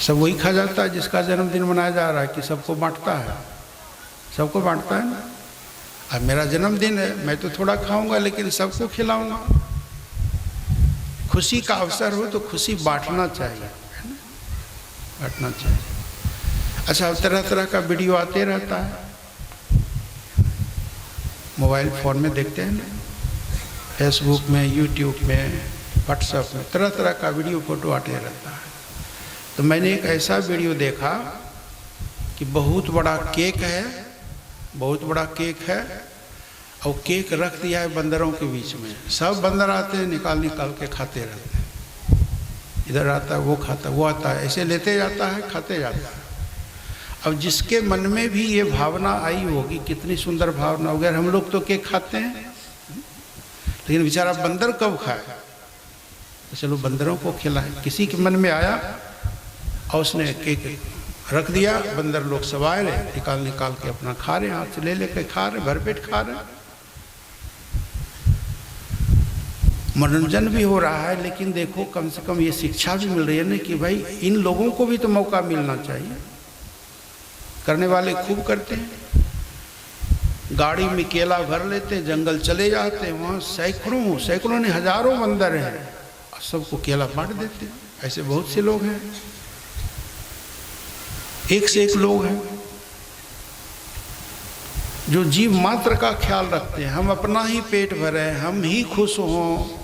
A: सब वही खा जाता है जिसका जन्मदिन मनाया जा रहा है, कि सबको बांटता है, सबको बांटता है ना। अब मेरा जन्मदिन है, मैं तो थोड़ा खाऊंगा लेकिन सबको खिलाऊंगा। खुशी का अवसर हो तो खुशी बांटना चाहिए, है ना, बांटना चाहिए। अच्छा, तरह तरह का वीडियो आते रहता है, मोबाइल फ़ोन में देखते हैं ना, फेसबुक में, यूट्यूब में, व्हाट्सएप में, तरह तरह का वीडियो फोटो आते रहता है। तो मैंने एक ऐसा वीडियो देखा कि बहुत बड़ा केक है, बहुत बड़ा केक है और केक रख दिया है बंदरों के बीच में। सब बंदर आते हैं, निकाल निकाल के खाते रहते हैं। इधर आता है वो खाता, वो आता है, ऐसे लेते जाता है, खाते जाता है। अब जिसके मन में भी ये भावना आई होगी, कितनी सुंदर भावना होगी। हम लोग तो केक खाते हैं, लेकिन बेचारा बंदर कब खाए, तो चलो बंदरों को खिलाए। किसी के मन में आया और उसने केक रख दिया, बंदर लोग सब आए रहे, निकाल के अपना खा रहे, हाथ से ले लेके खा रहे, भरपेट खा रहे। मनोरंजन भी हो रहा है, लेकिन देखो कम से कम ये शिक्षा भी मिल रही है ना कि भाई इन लोगों को भी तो मौका मिलना चाहिए। करने वाले खूब करते हैं, गाड़ी में केला भर लेते, जंगल चले जाते, वहाँ सैकड़ों नहीं हजारों बंदर हैं, सबको केला बांट देते। ऐसे बहुत से लोग हैं, एक से एक लोग हैं जो जीव मात्र का ख्याल रखते हैं। हम अपना ही पेट भरें, हम ही खुश हों,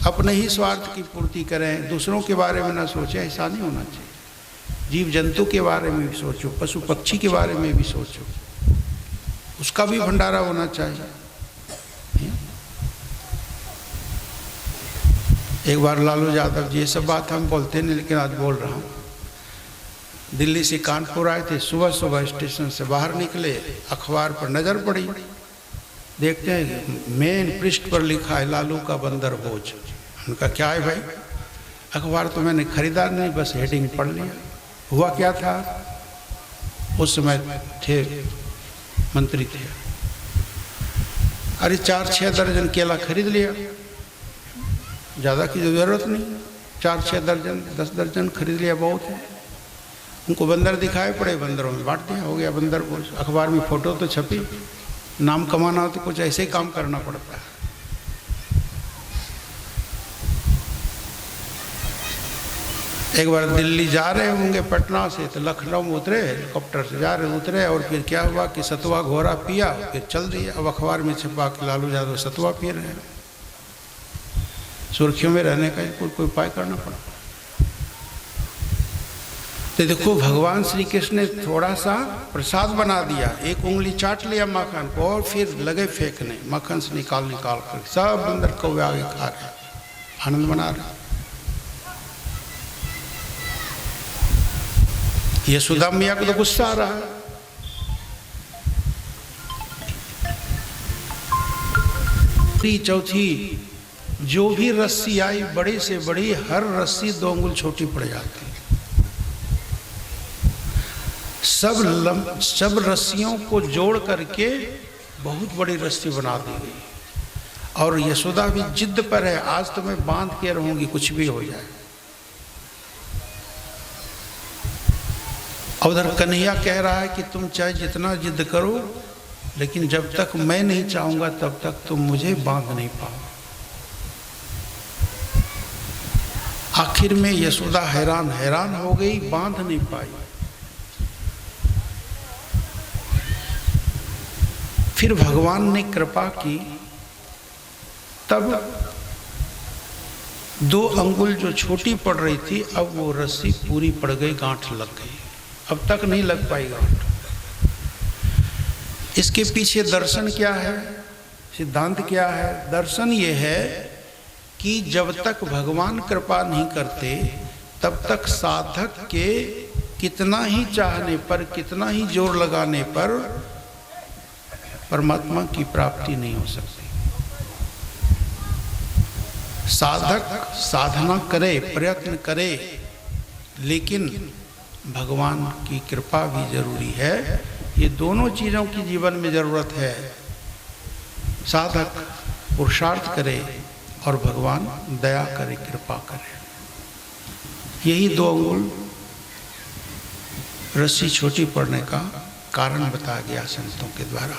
A: अपने ही स्वार्थ की पूर्ति करें, दूसरों के बारे में ना सोचें। ऐसा नहीं होना चाहिए। जीव जंतु के बारे में भी सोचो, पशु पक्षी के बारे में भी सोचो, उसका भी भंडारा होना चाहिए। एक बार लालू यादव जी, ये सब बात हम बोलते नहीं, लेकिन आज बोल रहा हूँ। दिल्ली से कानपुर आए थे, सुबह सुबह स्टेशन से बाहर निकले, अखबार पर नज़र पड़ी, देखते हैं मेन पृष्ठ पर लिखा है लालू का बंदर भोज। उनका क्या है भाई? अखबार तो मैंने खरीदा नहीं, बस हेडिंग पढ़ लिया। हुआ क्या था, उस समय थे मंत्री थे, अरे 4-6 दर्जन केला खरीद लिया, ज़्यादा की ज़रूरत नहीं, 4-6 दर्जन 10 दर्जन खरीद लिया, बहुत है। उनको बंदर दिखाए पड़े, बंदरों में बांट दिया, हो गया बंदर भोज। अखबार में फोटो तो छपी, नाम कमाना हो तो कुछ ऐसे ही काम करना पड़ता है। एक बार दिल्ली जा रहे होंगे पटना से, तो लखनऊ में उतरे, हेलीकॉप्टर से जा रहे उतरे, और फिर क्या हुआ कि सतुआ घोड़ा पिया, फिर चल दिए। अब अखबार में छपा कि लालू यादव सतुआ पी रहे हैं। सुर्खियों में रहने का कोई उपाय करना पड़ा। तो देखो भगवान श्री कृष्ण ने थोड़ा सा प्रसाद बना दिया, एक उंगली चाट लिया माखन को, और फिर लगे फेंकने, माखन से निकाल कर सब बंदर कौवे आगे खा रहे, आनंद मना रहे। यशोदा मैया को तो गुस्सा आ रहा है। चौथी जो भी रस्सी आई, बड़ी से बड़ी, हर रस्सी 2 अंगुल छोटी पड़ जाती। सब रस्सियों को जोड़ करके बहुत बड़ी रस्सी बना दी गई। और यशोदा भी जिद पर है, आज तो मैं बांध के रहूंगी, कुछ भी हो जाए। उधर कन्हैया कह रहा है कि तुम चाहे जितना जिद करो, लेकिन जब तक मैं नहीं चाहूंगा तब तक तुम मुझे बांध नहीं पाओ। आखिर में यशोदा हैरान हो गई, बांध नहीं पाई। फिर भगवान ने कृपा की, तब 2 अंगुल जो छोटी पड़ रही थी, अब वो रस्सी पूरी पड़ गई, गांठ लग गई। अब तक नहीं लग पाई गांठ। इसके पीछे दर्शन क्या है, सिद्धांत क्या है? दर्शन ये है कि जब तक भगवान कृपा नहीं करते, तब तक साधक के कितना ही चाहने पर, कितना ही जोर लगाने पर परमात्मा की प्राप्ति नहीं हो सकती। साधक साधना करे, प्रयत्न करे, लेकिन भगवान की कृपा भी जरूरी है। ये दोनों चीज़ों की जीवन में ज़रूरत है। साधक पुरुषार्थ करे और भगवान दया करे, कृपा करे। यही 2 अंगुल रस्सी छोटी पड़ने का कारण बताया गया संतों के द्वारा।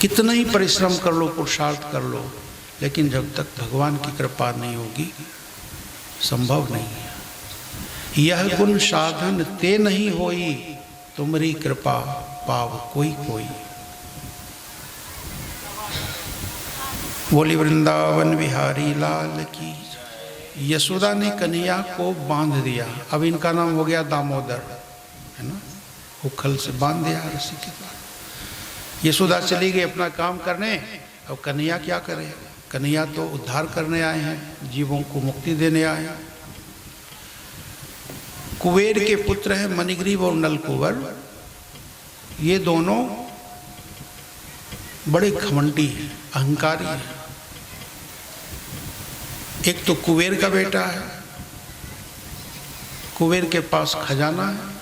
A: कितना ही परिश्रम कर लो, पुरुषार्थ कर लो, लेकिन जब तक भगवान की कृपा नहीं होगी, संभव नहीं है। यह गुण साधन ते नहीं होई, तुमरी कृपा पाव कोई कोई। बोली वृंदावन बिहारी लाल की। यशोदा ने कन्हैया को बांध दिया, अब इनका नाम हो गया दामोदर, है ना। उखल से बांध दिया रस्सी के द्वारा। यशोदा चली गई अपना काम करने। अब कन्हैया क्या करे? कन्हैया तो उद्धार करने आए हैं, जीवों को मुक्ति देने आए हैं। कुबेर के पुत्र हैं मणिग्रीव और नलकूबर। ये दोनों बड़े घमंडी हैं, अहंकारी हैं। एक तो कुबेर का बेटा है, कुबेर के पास खजाना है।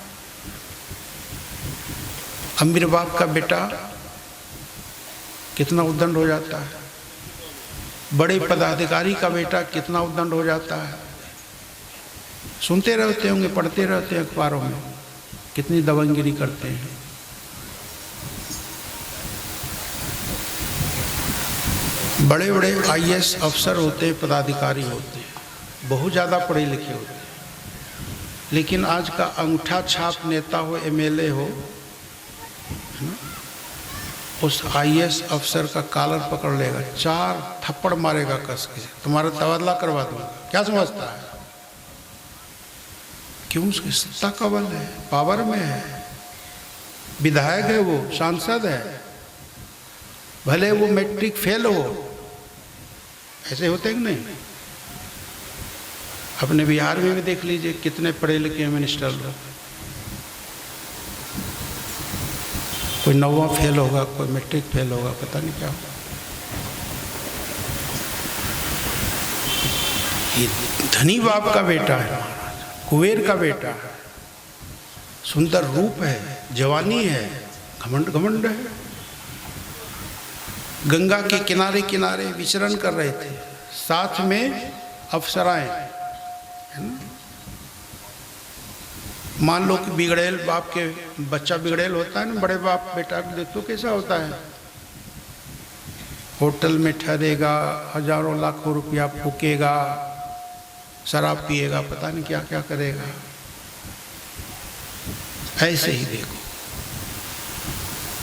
A: अमीर बाप का बेटा कितना उद्दंड हो जाता है, बड़े पदाधिकारी का बेटा कितना उद्दंड हो जाता है। सुनते रहते होंगे, पढ़ते रहते हैं अखबारों में, कितनी दबंगगिरी करते हैं। बड़े बड़े आईएएस अफसर होते हैं, पदाधिकारी होते हैं, बहुत ज़्यादा पढ़े लिखे होते हैं, लेकिन आज का अंगूठा छाप नेता हो, एमएलए हो, उस आईएएस अफसर का कॉलर पकड़ लेगा, 4 थप्पड़ मारेगा कस के, तुम्हारा तबादला करवा दूंगा। क्या समझता है? क्यों? उसकी सत्ता का बल है, पावर में है, विधायक है, वो सांसद है, भले वो मैट्रिक फेल हो। ऐसे होते हैं कि नहीं? अपने बिहार में भी देख लीजिए कितने पढ़े लिखे मिनिस्टर लोग, कोई 9वां फेल होगा, कोई मैट्रिक फेल होगा, पता नहीं क्या होगा। ये धनी बाप का बेटा है, कुबेर का बेटा है, सुंदर रूप है, जवानी है, घमंड घमंड है। गंगा के किनारे किनारे विचरण कर रहे थे, साथ में अप्सराएं, है ना। मान लो कि बिगड़ेल बाप के बच्चा बिगड़ेल होता है ना, बड़े बाप बेटा देखो कैसा होता है, होटल में ठहरेगा, हजारों लाखों रुपया फूकेगा, शराब पिएगा, पता नहीं क्या क्या करेगा। ऐसे ही देखो,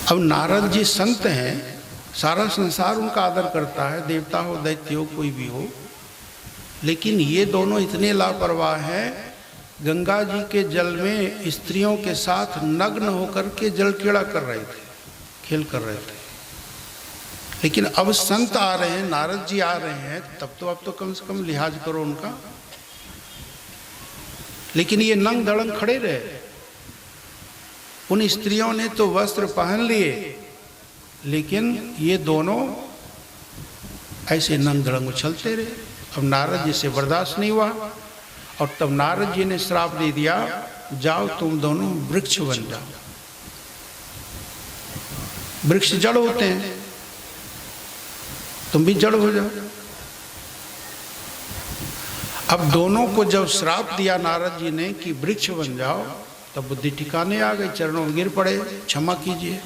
A: अब नारद जी संत हैं, सारा संसार उनका आदर करता है, देवता हो दैत्य हो कोई भी हो, लेकिन ये दोनों इतने लापरवाह हैं, गंगा जी के जल में स्त्रियों के साथ नग्न होकर के जल क्रीड़ा कर रहे थे, खेल कर रहे थे। लेकिन अब संत आ रहे हैं, नारद जी आ रहे हैं, तब तो अब तो कम से कम लिहाज करो उनका। लेकिन ये नंग धड़ंग खड़े रहे। उन स्त्रियों ने तो वस्त्र पहन लिए, लेकिन ये दोनों ऐसे नंग धड़ंग उछलते रहे। अब नारद जी से बर्दाश्त नहीं हुआ, और तब नारद जी ने श्राप दे दिया, जाओ तुम दोनों वृक्ष बन जाओ। वृक्ष जड़ होते हैं, तुम भी जड़ हो जाओ। अब दोनों को जब श्राप दिया नारद जी ने कि वृक्ष बन जाओ, तब बुद्धि ठिकाने आ गई, चरणों में गिर पड़े, क्षमा कीजिए।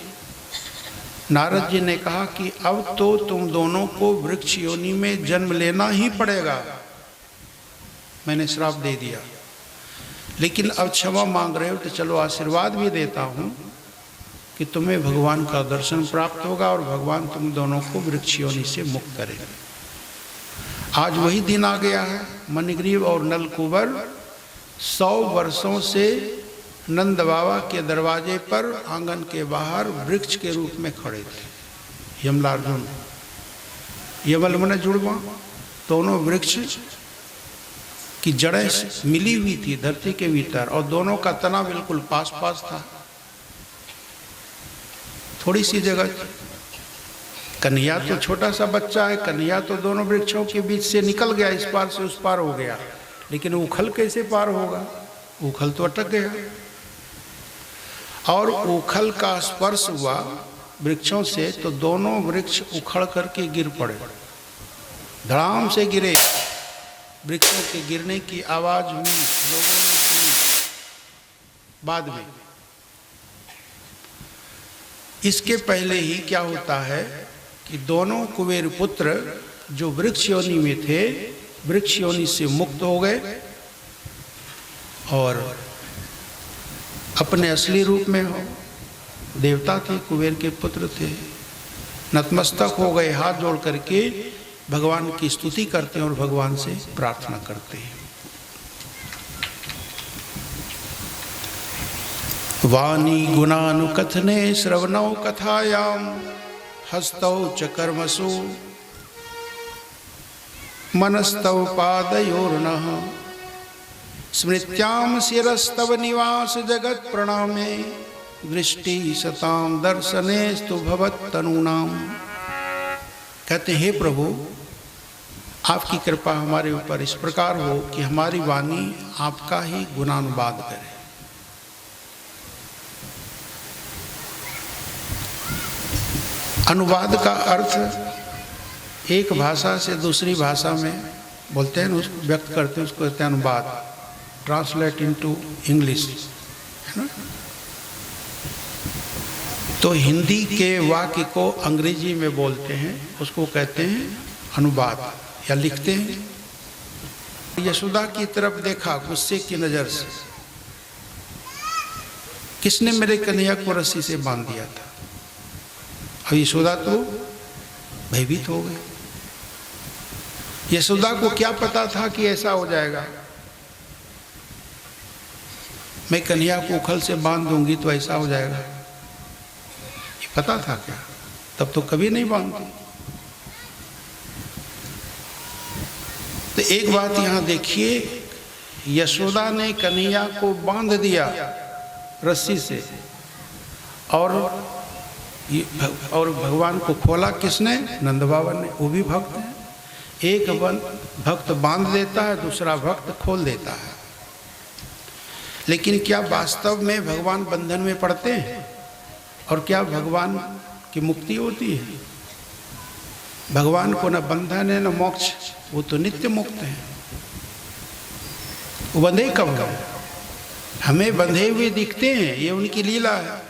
A: नारद जी ने कहा कि अब तो तुम दोनों को वृक्ष योनि में जन्म लेना ही पड़ेगा, मैंने श्राप दे दिया, लेकिन अब क्षमा मांग रहे हो तो चलो आशीर्वाद भी देता हूँ कि तुम्हें भगवान का दर्शन प्राप्त होगा और भगवान तुम दोनों को वृक्ष योनि से मुक्त करेंगे। आज वही दिन आ गया है। मणिग्रीव और नलकूबर 100 वर्षों से नंद बाबा के दरवाजे पर आंगन के बाहर वृक्ष के रूप में खड़े थे। यमलार्जुन यमल मन जुड़वा, दोनों वृक्ष की जड़ें मिली हुई थी धरती के भीतर, और दोनों का तना बिल्कुल पास पास था, थोड़ी सी जगह। कन्हैया तो छोटा सा बच्चा है, कन्हैया तो दोनों वृक्षों के बीच से निकल गया, इस पार से उस पार हो गया, लेकिन उखल कैसे पार होगा? उखल तो अटक गया। और उखल का स्पर्श हुआ वृक्षों से तो दोनों वृक्ष उखड़ करके गिर पड़े, धड़ाम से गिरे। वृक्षों के गिरने की आवाज हुई, लोगों ने सुनी। बाद में इसके पहले ही क्या होता है कि दोनों कुबेर पुत्र जो वृक्ष योनि में थे, वृक्ष योनि से मुक्त हो गए और अपने असली रूप में हो, देवता थे, कुबेर के पुत्र थे, नतमस्तक हो गए, हाथ जोड़ करके भगवान की स्तुति करते हैं और भगवान से प्रार्थना करते हैं। वाणी गुणानुकथने श्रवणौ कथायाम हस्तौ च कर्मसु मनस्तौ पादयोर्नः स्मृत्याम शिरस्तव निवास जगत प्रणामे दृष्टि सताम दर्शनेस्तु भवत तनुनाम। कहते हैं, हे प्रभु, आपकी कृपा हमारे ऊपर इस प्रकार हो कि हमारी वाणी आपका ही गुणानुवाद करे। अनुवाद का अर्थ एक भाषा से दूसरी भाषा में बोलते हैं, उसको व्यक्त करते हैं, उसको कहते हैं अनुवाद, ट्रांसलेट इनटू इंग्लिश, है ना। तो हिंदी के वाक्य को अंग्रेजी में बोलते हैं, उसको कहते हैं अनुवाद या लिखते हैं। यशोदा की तरफ देखा गुस्से की नजर से, किसने मेरे कन्हैया को रस्सी से बांध दिया था। अब यशोदा तो भयभीत हो गई। यशोदा को क्या पता था कि ऐसा हो जाएगा, मैं कन्हैया को उखल से बांध दूंगी तो ऐसा हो जाएगा, ये पता था क्या? तब तो कभी नहीं बांधती। तो एक बात यहां देखिए, यशोदा ने कन्हैया को बांध दिया रस्सी से, और भगवान को खोला किसने? नंद बाबा ने। वो भी भक्त है। एक भक्त बांध देता है, दूसरा भक्त खोल देता है। लेकिन क्या वास्तव में भगवान बंधन में पड़ते हैं? और क्या भगवान की मुक्ति होती है? भगवान को न बंधन है न मोक्ष, वो तो नित्य मुक्त है। वो बंधे कब है? हमें बंधे हुए दिखते हैं, ये उनकी लीला है।